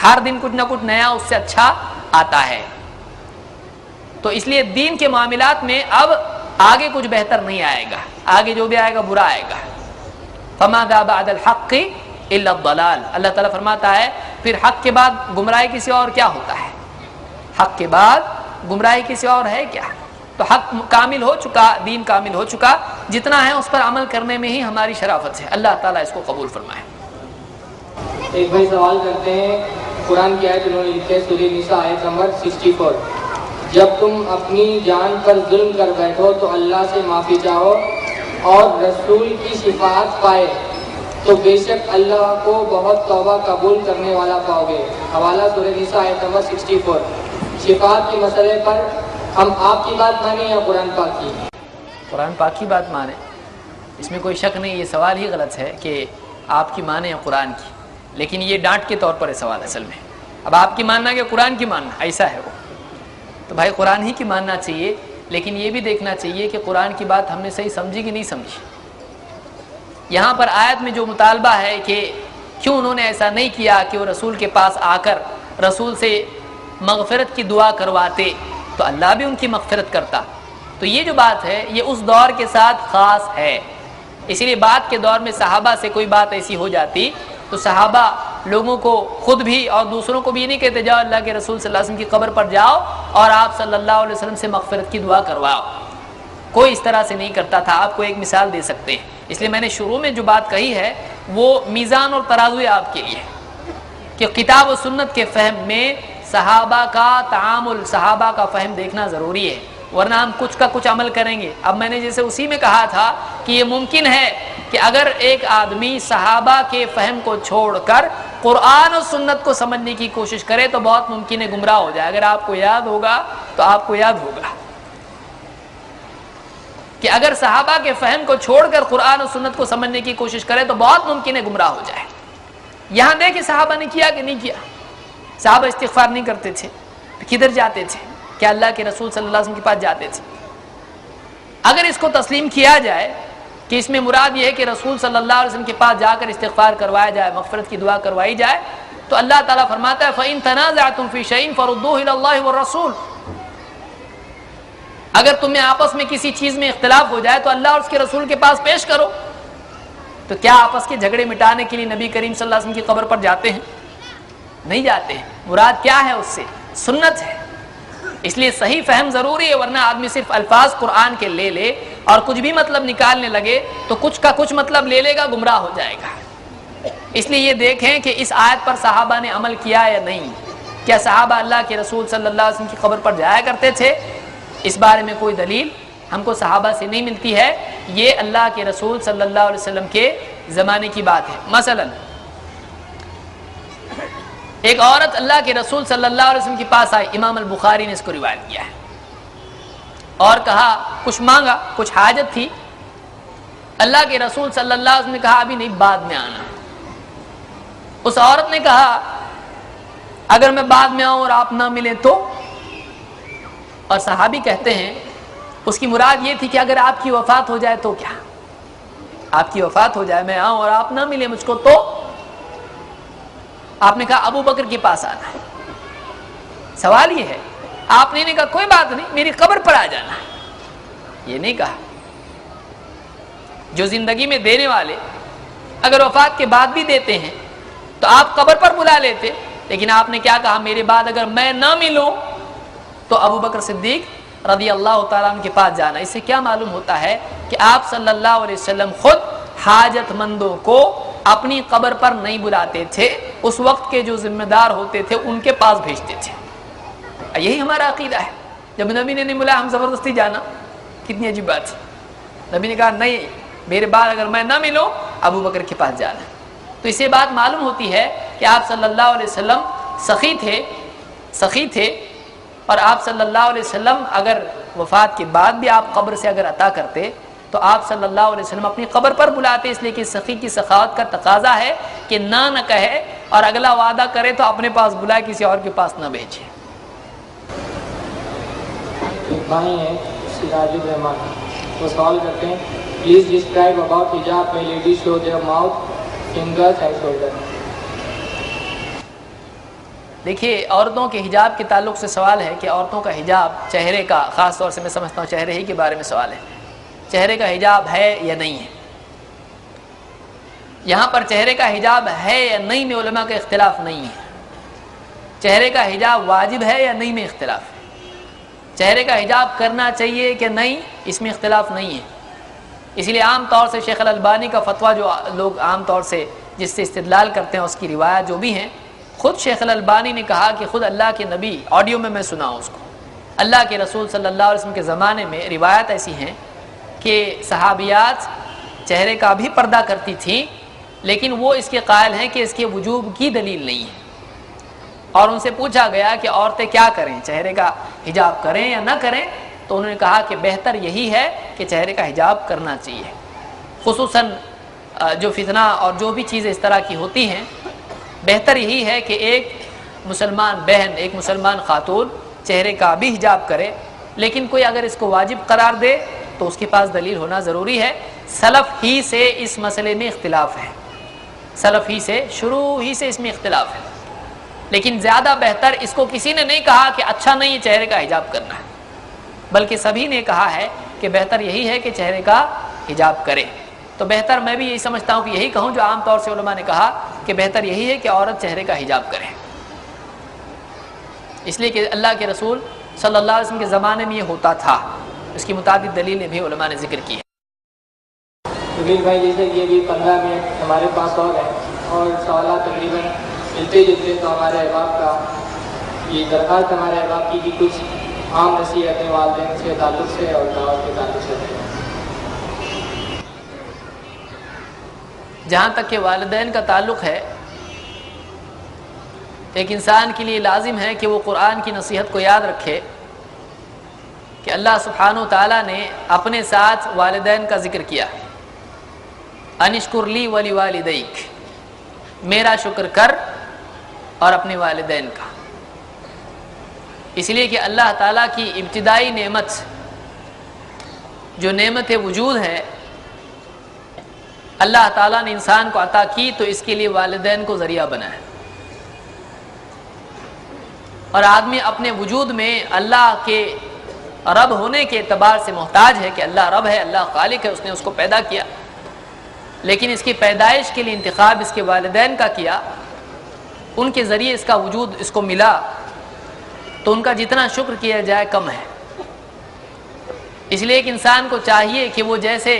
ہر دن کچھ نہ کچھ نیا اس سے اچھا آتا ہے. تو اس لیے دین کے معاملات میں اب آگے کچھ بہتر نہیں آئے گا، آگے جو بھی آئے گا برا آئے گا. فَمَاذَا بَعْدَ الْحَقِّ إِلَّا الضَّلَالُ، اللہ تعالیٰ فرماتا ہے پھر حق کے بعد گمراہی کسی اور کیا ہوتا ہے؟ حق کے بعد گمراہی کسی اور ہے کیا؟ تو حق کامل ہو چکا، دین کامل ہو چکا، جتنا ہے اس پر عمل کرنے میں ہی ہماری شرافت ہے. اللہ تعالیٰ اس کو قبول فرمائے. ایک بھائی سوال کرتے ہیں، قرآن کی آیت انہوں نے لکھی ہے سورہ نساء آیت نمبر 64، جب تم اپنی جان پر ظلم کر بیٹھو تو اللہ سے معافی چاہو اور رسول کی شفاعت پائے تو بے شک اللہ کو بہت توبہ قبول کرنے والا پاؤ گے. حوالہ سورہ نساء آیت نمبر 64. شفاعت کے مسئلے پر ہم آپ کی بات مانیں یا قرآن پاک کی؟ قرآن پاک کی بات مانیں، اس میں کوئی شک نہیں. یہ سوال ہی غلط ہے کہ آپ کی مانیں یا قرآن کی، لیکن یہ ڈانٹ کے طور پر ہے سوال اصل میں. اب آپ کی ماننا کہ قرآن کی ماننا، ایسا ہے وہ تو بھائی قرآن ہی کی ماننا چاہیے، لیکن یہ بھی دیکھنا چاہیے کہ قرآن کی بات ہم نے صحیح سمجھی کہ نہیں سمجھی. یہاں پر آیت میں جو مطالبہ ہے کہ کیوں انہوں نے ایسا نہیں کیا کہ وہ رسول کے پاس آ کر رسول سے مغفرت کی دعا کرواتے تو اللہ بھی ان کی مغفرت کرتا. تو یہ جو بات ہے یہ اس دور کے ساتھ خاص ہے، اسی لیے بعد کے دور میں صحابہ سے کوئی بات ایسی ہو جاتی تو صحابہ لوگوں کو خود بھی اور دوسروں کو بھی یہ نہیں کہتے جاؤ اللہ کے رسول صلی اللہ علیہ وسلم کی قبر پر جاؤ اور آپ صلی اللہ علیہ وسلم سے مغفرت کی دعا کرواؤ. کوئی اس طرح سے نہیں کرتا تھا. آپ کو ایک مثال دے سکتے ہیں، اس لیے میں نے شروع میں جو بات کہی ہے وہ میزان اور ترازو ہے آپ کے لیے کہ کتاب و سنت کے فہم میں صحابہ کا تعامل، صحابہ کا فہم دیکھنا ضروری ہے، ورنہ ہم کچھ کا کچھ عمل کریں گے. اب میں نے جیسے اسی میں کہا تھا کہ یہ ممکن ہے کہ اگر ایک آدمی صحابہ کے فہم کو چھوڑ کر قرآن و سنت کو سمجھنے کی کوشش کرے تو بہت ممکن ہے گمراہ ہو جائے. اگر آپ کو یاد ہوگا تو آپ کو یاد ہوگا کہ اگر صحابہ کے فہم کو چھوڑ کر قرآن و سنت کو سمجھنے کی کوشش کرے تو بہت ممکن ہے گمراہ ہو جائے. یہاں دیکھیں صحابہ نے کیا کہ نہیں کیا. صحابہ استغفار نہیں کرتے تھے، کدھر جاتے تھے؟ کہ اللہ کے رسول صلی اللہ علیہ وسلم کے پاس جاتے تھے. اگر اس کو تسلیم کیا جائے کہ اس میں مراد یہ ہے کہ رسول صلی اللہ علیہ وسلم کے پاس جا کر استغفار کروایا جائے، مغفرت کی دعا کروائی جائے، تو اللہ تعالیٰ فرماتا ہے فَإِن تَنَازَعْتُمْ فِي شَيْءٍ فَرُدُّوهُ إِلَى اللَّهِ وَالرَّسُولِ. اگر تمہیں آپس میں کسی چیز میں اختلاف ہو جائے تو اللہ اور اس کے رسول کے پاس پیش کرو. تو کیا آپس کے جھگڑے مٹانے کے لیے نبی کریم صلی اللہ علیہ وسلم کی قبر پر جاتے ہیں؟ نہیں جاتے ہیں. مراد کیا ہے اس سے؟ سنت ہے. اس لیے صحیح فہم ضروری ہے، ورنہ آدمی صرف الفاظ قرآن کے لے لے اور کچھ بھی مطلب نکالنے لگے تو کچھ کا کچھ مطلب لے لے گا، گمراہ ہو جائے گا. اس لیے یہ دیکھیں کہ اس آیت پر صحابہ نے عمل کیا یا نہیں. کیا صحابہ اللہ کے رسول صلی اللہ علیہ وسلم کی قبر پر جایا کرتے تھے؟ اس بارے میں کوئی دلیل ہم کو صحابہ سے نہیں ملتی ہے. یہ اللہ کے رسول صلی اللہ علیہ وسلم کے زمانے کی بات ہے. مثلا ایک عورت اللہ کے رسول صلی اللہ علیہ وسلم کے پاس آئی، امام البخاری نے اس کو روایت کیا ہے، اور کہا کچھ مانگا، کچھ حاجت تھی. اللہ کے رسول صلی اللہ علیہ وسلم نے کہا ابھی نہیں، بعد میں آنا. اس عورت نے کہا اگر میں بعد میں آؤں اور آپ نہ ملیں تو؟ اور صحابی کہتے ہیں اس کی مراد یہ تھی کہ اگر آپ کی وفات ہو جائے تو کیا؟ آپ کی وفات ہو جائے، میں آؤں اور آپ نہ ملیں مجھ کو تو؟ آپ نے کہا ابو بکر کے پاس آنا ہے. سوال یہ ہے، آپ نے کہا کوئی بات نہیں میری قبر پر آ جانا. یہ نہیں کہا. جو زندگی میں دینے والے اگر وفات کے بعد بھی دیتے ہیں تو آپ قبر پر بلا لیتے، لیکن آپ نے کیا کہا؟ میرے بعد اگر میں نہ ملوں تو ابو بکر صدیق رضی اللہ تعالیٰ عنہ کے پاس جانا۔ اس سے کیا معلوم ہوتا ہے کہ آپ صلی اللہ علیہ وسلم خود حاجت مندوں کو اپنی قبر پر نہیں بلاتے تھے، اس وقت کے جو ذمہ دار ہوتے تھے ان کے پاس بھیجتے تھے۔ یہی ہمارا عقیدہ ہے۔ جب نبی نے نہیں بلایا ہم زبردستی جانا، کتنی عجیب بات ہے۔ نبی نے کہا نہیں، میرے بعد اگر میں نہ ملوں ابو بکر کے پاس جانا۔ تو اس سے بات معلوم ہوتی ہے کہ آپ صلی اللہ علیہ وسلم سخی تھے، اور آپ صلی اللہ علیہ وسلم اگر وفات کے بعد بھی آپ قبر سے اگر عطا کرتے تو آپ صلی اللہ علیہ وسلم اپنی قبر پر بلاتے، اس لیے کہ سخی کی سخاوت کا تقاضا ہے کہ نہ کہے اور اگلا وعدہ کرے تو اپنے پاس بلائے، کسی اور کے پاس نہ بھیجے۔ ایک بھائی ہیں سراج الرحمان، وہ سوال کرتے ہیں پلیز ڈسکرائب اباؤٹ حجاب میں ladies show their mouth, fingers and shoulder. دیکھیے، عورتوں کے حجاب کے تعلق سے سوال ہے کہ عورتوں کا حجاب چہرے کا، خاص طور سے میں سمجھتا ہوں چہرے ہی کے بارے میں سوال ہے، چہرے کا حجاب ہے یا نہیں ہے۔ یہاں پر چہرے کا حجاب ہے یا نہیں میں علماء کا اختلاف نہیں ہے۔ چہرے کا حجاب واجب ہے یا نہیں میں اختلاف ہے۔ چہرے کا حجاب کرنا چاہیے کہ نہیں اس میں اختلاف نہیں ہے۔ اس لیے عام طور سے شیخ الالبانی کا فتویٰ جو لوگ عام طور سے جس سے استدلال کرتے ہیں، اس کی روایت جو بھی ہیں، خود شیخ الالبانی نے کہا کہ خود اللہ کے نبی، آڈیو میں سنا ہوں اس کو، اللہ کے رسول صلی اللہ علیہ وسلم کے زمانے میں روایت ایسی ہیں کہ صحابیات چہرے کا بھی پردہ کرتی تھیں، لیکن وہ اس کے قائل ہیں کہ اس کے وجوب کی دلیل نہیں ہے۔ اور ان سے پوچھا گیا کہ عورتیں کیا کریں، چہرے کا حجاب کریں یا نہ کریں، تو انہوں نے کہا کہ بہتر یہی ہے کہ چہرے کا حجاب کرنا چاہیے، خصوصاً جو فتنہ اور جو بھی چیزیں اس طرح کی ہوتی ہیں، بہتر یہی ہے کہ ایک مسلمان بہن، ایک مسلمان خاتون چہرے کا بھی حجاب کرے، لیکن کوئی اگر اس کو واجب قرار دے تو اس کے پاس دلیل ہونا ضروری ہے۔ سلف ہی سے اس مسئلے میں اختلاف ہے، سلف ہی سے، شروع ہی سے اس میں اختلاف ہے، لیکن زیادہ بہتر، اس کو کسی نے نہیں کہا کہ اچھا نہیں چہرے کا حجاب کرنا ہے، بلکہ سبھی نے کہا ہے کہ بہتر یہی ہے کہ چہرے کا حجاب کرے۔ تو بہتر میں بھی یہی سمجھتا ہوں کہ یہی کہوں جو عام طور سے علماء نے کہا کہ بہتر یہی ہے کہ عورت چہرے کا حجاب کرے، اس لیے کہ اللہ کے رسول صلی اللہ علیہ وسلم کے زمانے میں یہ ہوتا تھا۔ اس کی متعدد دلیلیں بھی علماء نے ذکر کی ہیں۔ جمیل بھائی، جیسے کہ ابھی 15 منٹ ہمارے پاس اور ہیں اور سوالات تقریباً ملتے جلتے، تو ہمارے احباب کا یہ درخواست ہمارے احباب کی کہ کچھ عام نصیحتیں والدین سے تعلق سے اور دعوت کے تعلق سے۔ جہاں تک کہ والدین کا تعلق ہے، ایک انسان کے لیے لازم ہے کہ وہ قرآن کی نصیحت کو یاد رکھے کہ اللہ سبحانہ و تعالیٰ نے اپنے ساتھ والدین کا ذکر کیا، انشکر لی ولی والدیک، میرا شکر کر اور اپنے والدین کا، اس لیے کہ اللہ تعالیٰ کی ابتدائی نعمت جو نعمت وجود ہے اللہ تعالیٰ نے انسان کو عطا کی، تو اس کے لیے والدین کو ذریعہ بنایا، اور آدمی اپنے وجود میں اللہ کے رب ہونے کے اعتبار سے محتاج ہے کہ اللہ رب ہے، اللہ خالق ہے، اس نے اس کو پیدا کیا، لیکن اس کی پیدائش کے لیے انتخاب اس کے والدین کا کیا، ان کے ذریعے اس کا وجود اس کو ملا، تو ان کا جتنا شکر کیا جائے کم ہے۔ اس لیے ایک انسان کو چاہیے کہ وہ جیسے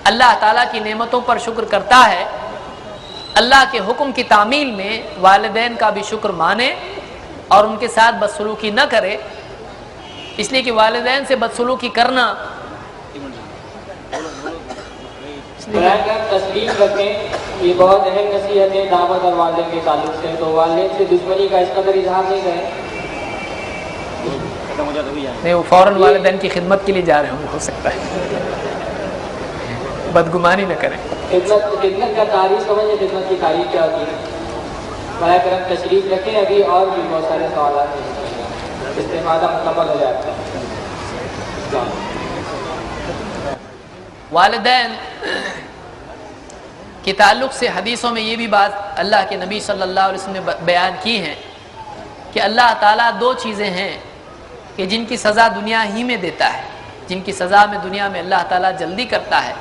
اللہ تعالیٰ کی نعمتوں پر شکر کرتا ہے، اللہ کے حکم کی تعمیل میں والدین کا بھی شکر مانے اور ان کے ساتھ بدسلوکی نہ کرے، اس لیے کہ والدین سے بدسلوکی کرنا تسلیم رکھیں، یہ بہت اہم نصیحت ہے دعوت اور والدین کے تعلق سے، تو والدین سے دشمنی کا اس قدر اظہار نہیں کریں۔ نہیں، وہ فوراً والدین کی خدمت کے لیے جا رہے ہوں، ہو سکتا ہے، بدگمانی نہ کریں۔ خدمت کا تعریف سمجھیں، خدمت کی تعریف کیا ہوتی ہے؟ براہ کرم تشریف رکھیں، ابھی اور بھی بہت سارے سوالات ہیں، استفادہ مکمل ہو جاتا ہے۔ والدین کے تعلق سے حدیثوں میں یہ بھی بات اللہ کے نبی صلی اللہ علیہ وسلم نے بیان کی ہے کہ اللہ تعالیٰ دو چیزیں ہیں کہ جن کی سزا دنیا ہی میں دیتا ہے، جن کی سزا میں دنیا میں اللہ تعالیٰ جلدی کرتا ہے،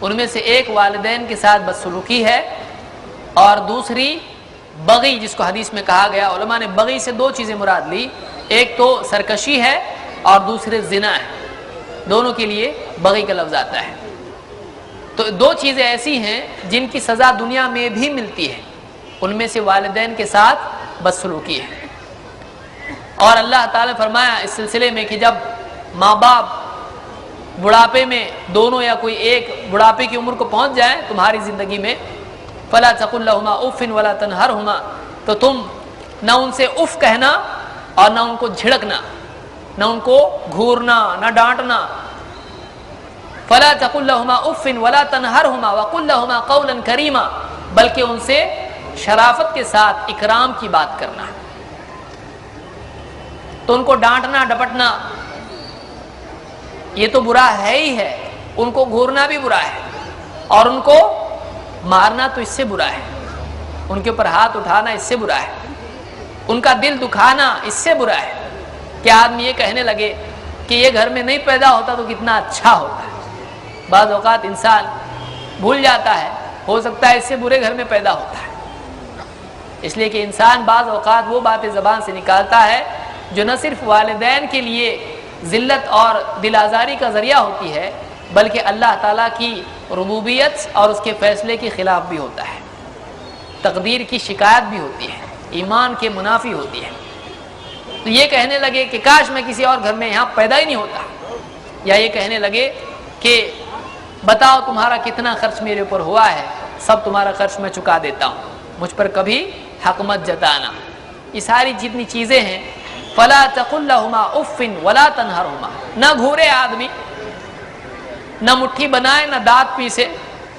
ان میں سے ایک والدین کے ساتھ بدسلوکی ہے، اور دوسری بغی جس کو حدیث میں کہا گیا، علماء نے بغی سے دو چیزیں مراد لی، ایک تو سرکشی ہے اور دوسرے زنا ہے، دونوں کے لیے بغی کا لفظ آتا ہے۔ تو دو چیزیں ایسی ہیں جن کی سزا دنیا میں بھی ملتی ہے، ان میں سے والدین کے ساتھ بدسلوکی ہے۔ اور اللہ تعالیٰ نے فرمایا اس سلسلے میں کہ جب ماں باپ بڑھاپے میں دونوں یا کوئی ایک بڑھاپے کی عمر کو پہنچ جائیں تمہاری زندگی میں، فلا تقل لهما اف ولا تنهرهما، تو تم نہ ان سے اف کہنا اور نہ ان کو جھڑکنا، نہ ان کو گھورنا، نہ ڈانٹنا۔ فلا تقل لهما اف ولا تنهرهما وقل لهما قولا كريما، بلکہ ان سے شرافت کے ساتھ اکرام کی بات کرنا۔ تو ان کو ڈانٹنا ڈپٹنا یہ تو برا ہے ہی ہے، ان کو گھورنا بھی برا ہے، اور ان کو مارنا تو اس سے برا ہے، ان کے اوپر ہاتھ اٹھانا اس سے برا ہے، ان کا دل دکھانا اس سے برا ہے کہ آدمی یہ کہنے لگے کہ یہ گھر میں نہیں پیدا ہوتا تو کتنا اچھا ہوتا ہے۔ بعض اوقات انسان بھول جاتا ہے، ہو سکتا ہے اس سے برے گھر میں پیدا ہوتا ہے، اس لیے کہ انسان بعض اوقات وہ باتیں زبان سے نکالتا ہے جو نہ صرف والدین کے لیے ذلت اور دل آزاری کا ذریعہ ہوتی ہے، بلکہ اللہ تعالیٰ کی ربوبیت اور اس کے فیصلے کے خلاف بھی ہوتا ہے، تقدیر کی شکایت بھی ہوتی ہے، ایمان کے منافی ہوتی ہے۔ تو یہ کہنے لگے کہ کاش میں کسی اور گھر میں یہاں پیدا ہی نہیں ہوتا، یا یہ کہنے لگے کہ بتاؤ تمہارا کتنا خرچ میرے اوپر ہوا ہے، سب تمہارا خرچ میں چکا دیتا ہوں، مجھ پر کبھی حق مت جتانا۔ یہ ساری جتنی چیزیں ہیں، فلا تقل لهما اف ولا تنهرهما، نہ گھورے آدمی، نہ مٹھی بنائے، نہ دانت پیسے،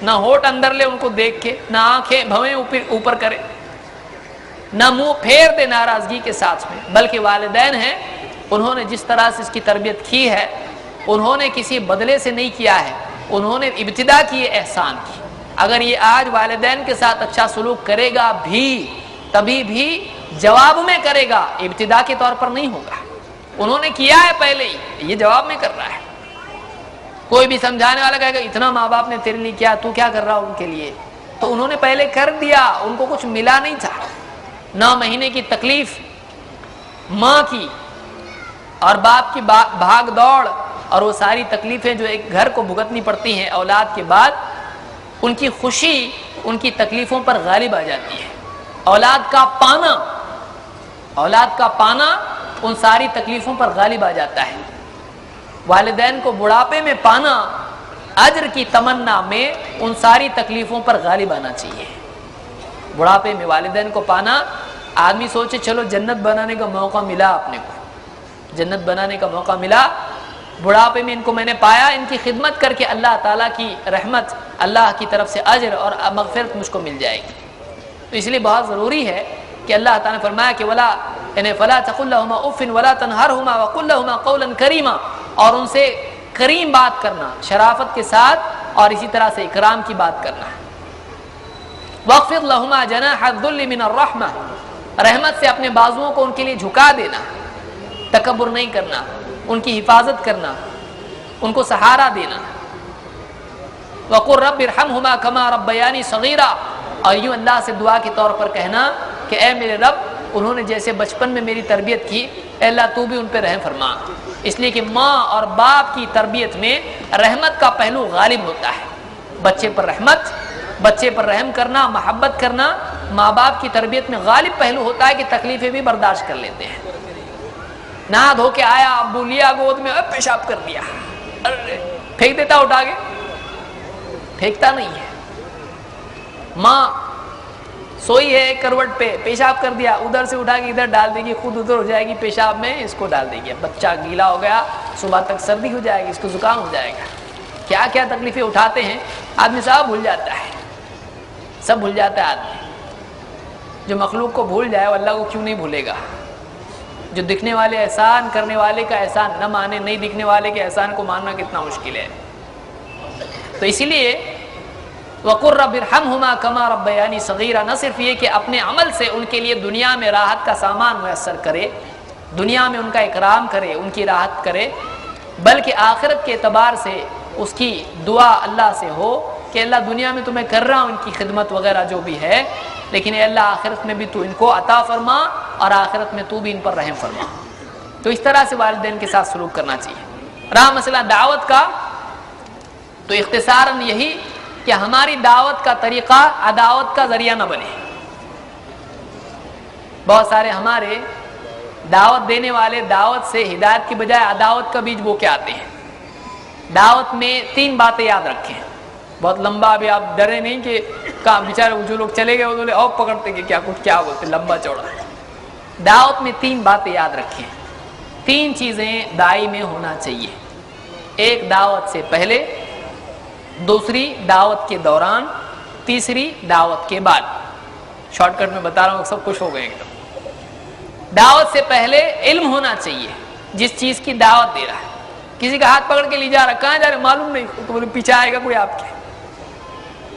نہ ہونٹ اندر لے ان کو دیکھ کے، نہ آنکھیں بھویں اوپر کرے، نہ منہ پھیر دے ناراضگی کے ساتھ میں، بلکہ والدین ہیں، انہوں نے جس طرح سے اس کی تربیت کی ہے، انہوں نے کسی بدلے سے نہیں کیا ہے، انہوں نے ابتدا کی احسان کی۔ اگر یہ آج والدین کے ساتھ اچھا سلوک کرے گا بھی، تبھی بھی جواب میں کرے گا، ابتدا کے طور پر نہیں ہوگا۔ انہوں نے کیا ہے پہلے ہی، یہ جواب میں کر رہا ہے۔ کوئی بھی سمجھانے والا کہے گا اتنا ماں باپ نے تیرے لیے کیا، تو کیا کر رہا ان کے لیے؟ تو انہوں نے پہلے کر دیا، ان کو کچھ ملا نہیں تھا۔ 9 مہینے کی تکلیف ماں کی اور باپ کی بھاگ دوڑ اور وہ ساری تکلیفیں جو ایک گھر کو بھگتنی پڑتی ہیں اولاد کے بعد، ان کی خوشی ان کی تکلیفوں پر غالب آ جاتی ہے۔ اولاد کا پانا ان ساری تکلیفوں پر غالب آ جاتا ہے۔ والدین کو بڑھاپے میں پانا اجر کی تمنا میں ان ساری تکلیفوں پر غالب آنا چاہیے۔ بڑھاپے میں والدین کو پانا، آدمی سوچے چلو جنت بنانے کا موقع ملا، اپنے کو جنت بنانے کا موقع ملا، بڑھاپے میں ان کو میں نے پایا، ان کی خدمت کر کے اللہ تعالیٰ کی رحمت، اللہ کی طرف سے اجر اور مغفرت مجھ کو مل جائے گی۔ تو اس لیے بہت ضروری ہے کہ اللہ تعالیٰ نے فرمایا کہ فلا تقل لهما اف ولا تنهرهما وقل لهما قولا كريما، اور ان سے کریم بات کرنا، شرافت کے ساتھ، اور اسی طرح سے اکرام کی بات کرنا۔ واخفض لهما جناح الذل من الرحمة، رحمت سے اپنے بازوؤں کو ان کے لیے جھکا دینا، تکبر نہیں کرنا، ان کی حفاظت کرنا، ان کو سہارا دینا۔ وقل رب ارحمهما كما ربياني صغيرا، اور یوں اللہ سے دعا کے طور پر کہنا کہ اے میرے رب، انہوں نے جیسے بچپن میں میری تربیت کی، اے اللہ تو بھی ان پہ رحم فرما۔ اس لیے کہ ماں اور باپ کی تربیت میں رحمت کا پہلو غالب ہوتا ہے۔ بچے پر رحمت، بچے پر رحم کرنا، محبت کرنا ماں باپ کی تربیت میں غالب پہلو ہوتا ہے کہ تکلیفیں بھی برداشت کر لیتے ہیں۔ نہا دھو کے آیا، ابو لیا گود میں، پیشاب کر دیا، پھینک دیتا اٹھا کے؟ پھینکتا نہیں ہے۔ ماں سوئی ہے کروٹ پہ، پیشاب کر دیا، ادھر سے اٹھا کے ادھر ڈال دے گی، خود ادھر ہو جائے گی پیشاب میں، اس کو ڈال دے گی، بچہ گیلا ہو گیا، صبح تک سردی ہو جائے گی، اس کو زکام ہو جائے گا۔ کیا کیا تکلیفیں اٹھاتے ہیں آدمی، سب بھول جاتا ہے، سب بھول جاتا ہے آدمی۔ جو مخلوق کو بھول جائے وہ اللہ کو کیوں نہیں بھولے گا؟ جو دکھنے والے احسان کرنے والے کا احسان نہ مانے، نہیں دکھنے والے کے احسان کو ماننا کتنا مشکل ہے۔ تو اسی لیے وَقُلْ رَبِّ ارْحَمْهُمَا كَمَا رَبَّيَانِي صَغِيرًا، نہ صرف یہ کہ اپنے عمل سے ان کے لیے دنیا میں راحت کا سامان میسر کرے، دنیا میں ان کا اکرام کرے، ان کی راحت کرے، بلکہ آخرت کے اعتبار سے اس کی دعا اللہ سے ہو کہ اللہ دنیا میں تو میں کر رہا ہوں ان کی خدمت وغیرہ جو بھی ہے، لیکن اے اللہ آخرت میں بھی تو ان کو عطا فرما اور آخرت میں تو بھی ان پر رحم فرما. تو اس طرح سے والدین کے ساتھ سلوک کرنا چاہیے. رہا مسئلہ دعوت کا، تو اختصاراً یہی کہ ہماری دعوت کا طریقہ عداوت کا ذریعہ نہ بنے. بہت سارے ہمارے دعوت دینے والے دعوت سے ہدایت کی بجائے عداوت کا بیج بو کے آتے ہیں. دعوت میں 3 باتیں یاد رکھیں. بہت لمبا، ابھی آپ ڈرے نہیں کہ بیچارے جو لوگ چلے گئے وہ بولے اور پکڑتے کہ کیا بولتے، لمبا چوڑا. دعوت میں 3 باتیں یاد رکھیں. 3 چیزیں داعی میں ہونا چاہیے. ایک دعوت سے پہلے، دوسری دعوت کے دوران، تیسری دعوت کے بعد. شارٹ کٹ میں بتا رہا ہوں، سب کچھ ہو گئے ایک دم. دعوت سے پہلے علم ہونا چاہیے جس چیز کی دعوت دے رہا ہے. کسی کا ہاتھ پکڑ کے لے جا رہا، کہاں جا رہے معلوم نہیں، تو بولے پیچھے آئے گا کوئی آپ کے،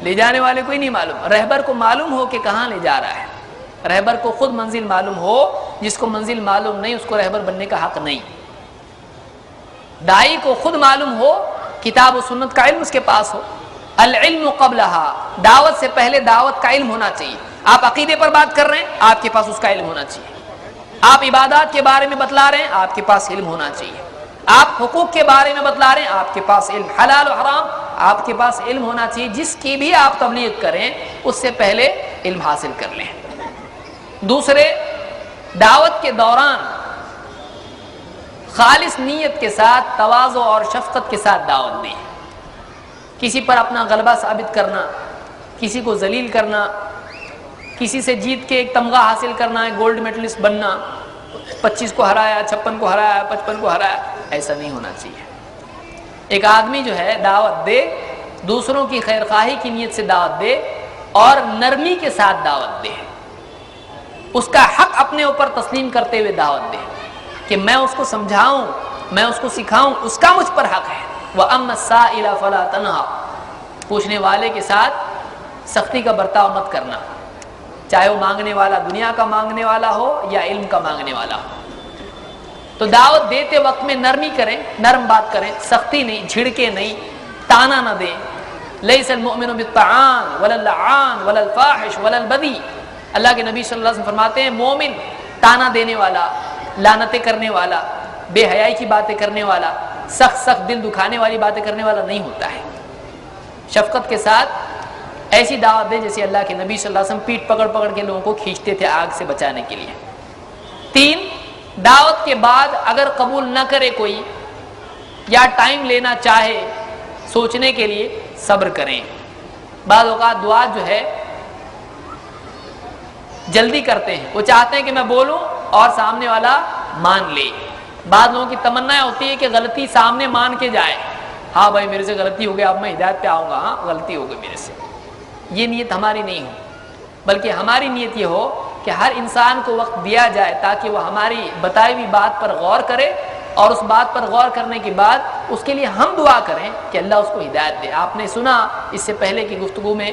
لے جانے والے کوئی نہیں معلوم. رہبر کو معلوم ہو کہ کہاں لے جا رہا ہے. رہبر کو خود منزل معلوم ہو. جس کو منزل معلوم نہیں اس کو رہبر بننے کا حق نہیں. داعی کو خود معلوم ہو، کتاب و سنت کا علم اس کے پاس ہو. العلم قبلہا، دعوت سے پہلے دعوت کا علم ہونا چاہیے. آپ عقیدے پر بات کر رہے ہیں، آپ کے پاس اس کا علم ہونا چاہیے. آپ عبادات کے بارے میں بتلا رہے ہیں، آپ کے پاس علم ہونا چاہیے. آپ حقوق کے بارے میں بتلا رہے ہیں، آپ کے پاس علم. حلال و حرام آپ کے پاس علم ہونا چاہیے. جس کی بھی آپ تبلیغ کریں اس سے پہلے علم حاصل کر لیں. دوسرے، دعوت کے دوران خالص نیت کے ساتھ تواضع اور شفقت کے ساتھ دعوت دیں. کسی پر اپنا غلبہ ثابت کرنا، کسی کو ذلیل کرنا، کسی سے جیت کے ایک تمغہ حاصل کرنا ہے، گولڈ میڈلسٹ بننا، 25 کو ہرایا، 56 کو ہرایا، 55 کو ہرایا، ایسا نہیں ہونا چاہیے. ایک آدمی جو ہے دعوت دے، دوسروں کی خیر خواہی کی نیت سے دعوت دے اور نرمی کے ساتھ دعوت دے. اس کا حق اپنے اوپر تسلیم کرتے ہوئے دعوت دے کہ میں اس کو سمجھاؤں، میں اس کو سکھاؤں، اس کا مجھ پر حق ہے. وَأَمَّا السَّائِلَ فَلَا تَنْهَرْ، پوچھنے والے کے ساتھ سختی کا برتاؤ مت کرنا، چاہے وہ مانگنے والا دنیا کا مانگنے والا ہو یا علم کا مانگنے والا ہو. تو دعوت دیتے وقت میں نرمی کریں، نرم بات کریں، سختی نہیں، جھڑکے نہیں، تانا نہ دیں. لیس المؤمن بالطعان ولا اللعان ولا الفاحش ولا البذی. اللہ کے نبی صلی اللہ علیہ وسلم فرماتے ہیں مومن تانا دینے والا، لعنتیں کرنے والا، بے حیائی کی باتیں کرنے والا، سخت دل دکھانے والی باتیں کرنے والا نہیں ہوتا ہے. شفقت کے ساتھ ایسی دعوت دیں جیسے اللہ کے نبی صلی اللہ علیہ وسلم پیٹ پکڑ پکڑ کے لوگوں کو کھینچتے تھے آگ سے بچانے کے لیے. 3، دعوت کے بعد اگر قبول نہ کرے کوئی یا ٹائم لینا چاہے سوچنے کے لیے، صبر کریں. بعض اوقات دعا جو ہے جلدی کرتے ہیں، وہ چاہتے ہیں کہ میں بولوں اور سامنے والا مان لے. بعض لوگوں کی تمنا ہوتی ہے کہ غلطی سامنے مان کے جائے، ہاں بھائی میرے سے غلطی ہو گیا، اب میں ہدایت پہ آؤں گا، ہاں غلطی ہو گئی میرے سے. یہ نیت ہماری نہیں ہو، بلکہ ہماری نیت یہ ہو کہ ہر انسان کو وقت دیا جائے تاکہ وہ ہماری بتائی ہوئی بات پر غور کرے، اور اس بات پر غور کرنے کے بعد اس کے لیے ہم دعا کریں کہ اللہ اس کو ہدایت دے. آپ نے سنا اس سے پہلے کی گفتگو میں،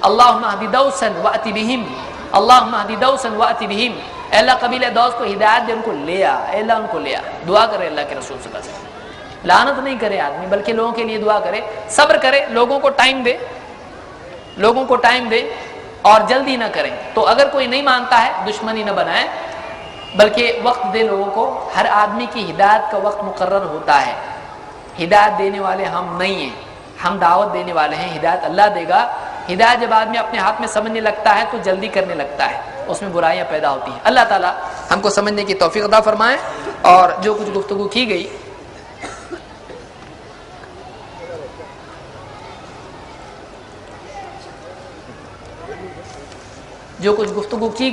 اللہم اہد دوسا وأت بہم، اللہم اہد دوسا وأت بہم، اے اللہ قبیلہ دوس کو ہدایت دے، ان کو لے آ، اے اللہ ان کو لے آ. دعا کرے اللہ کے رسول صلی اللہ علیہ وسلم. لعنت نہیں کرے آدمی، بلکہ لوگوں کے لیے دعا کرے، صبر کرے، لوگوں کو ٹائم دے، لوگوں کو ٹائم دے اور جلدی نہ کریں. تو اگر کوئی نہیں مانتا ہے دشمنی نہ بنائیں، بلکہ وقت دے لوگوں کو. ہر آدمی کی ہدایت کا وقت مقرر ہوتا ہے. ہدایت دینے والے ہم نہیں ہیں، ہم دعوت دینے والے ہیں. ہدایت اللہ دے گا. ہدایت جب آدمی اپنے ہاتھ میں سمجھنے لگتا ہے تو جلدی کرنے لگتا ہے، اس میں برائیاں پیدا ہوتی ہیں. اللہ تعالیٰ ہم کو سمجھنے کی توفیق عطا فرمائے. اور جو کچھ گفتگو کی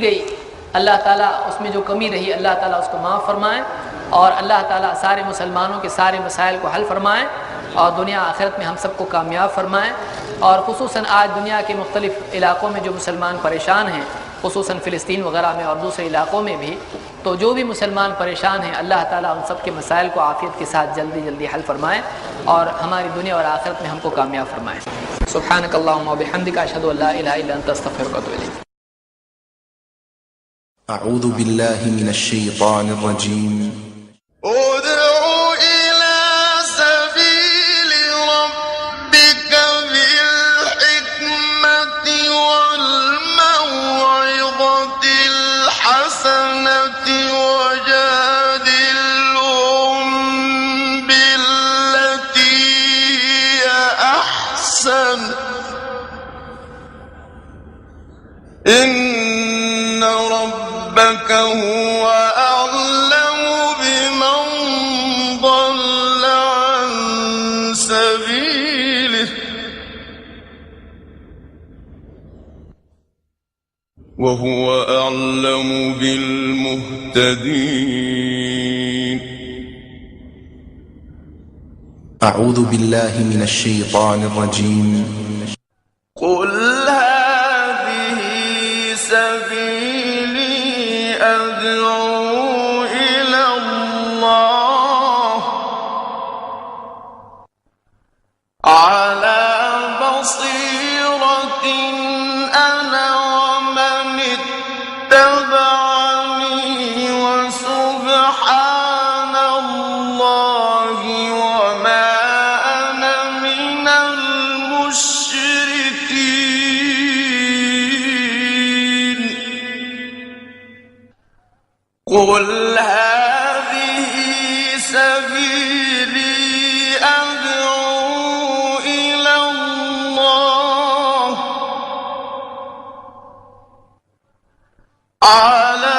گئی اللہ تعالیٰ اس میں جو کمی رہی اللہ تعالیٰ اس کو معاف فرمائے، اور اللہ تعالیٰ سارے مسلمانوں کے سارے مسائل کو حل فرمائیں، اور دنیا آخرت میں ہم سب کو کامیاب فرمائیں. اور خصوصاً آج دنیا کے مختلف علاقوں میں جو مسلمان پریشان ہیں، خصوصاً فلسطین وغیرہ میں اور دوسرے علاقوں میں بھی، تو جو بھی مسلمان پریشان ہیں اللہ تعالیٰ ان سب کے مسائل کو عافیت کے ساتھ جلدی جلدی حل فرمائیں، اور ہماری دنیا اور آخرت میں ہم کو کامیاب فرمائیں. سبحانک اللہم و بحمدک، اشہد ان لا الہ الا انت، استغفرک و اتوب الیک. أعوذ بالله من الشيطان الرجيم. ادع إلى سبيل ربك بالحكمة والموعظة ربك هو أعلم بمن ضل عن سبيله وهو أعلم بالمهتدين. أعوذ بالله من الشيطان الرجيم. قل هذه سبيلي أدعو إلى الله على بصيرة أنا ومن اتبعني وسبحان الله وما أنا من المشركين. قل هذه سبيلي أدعو إلى الله على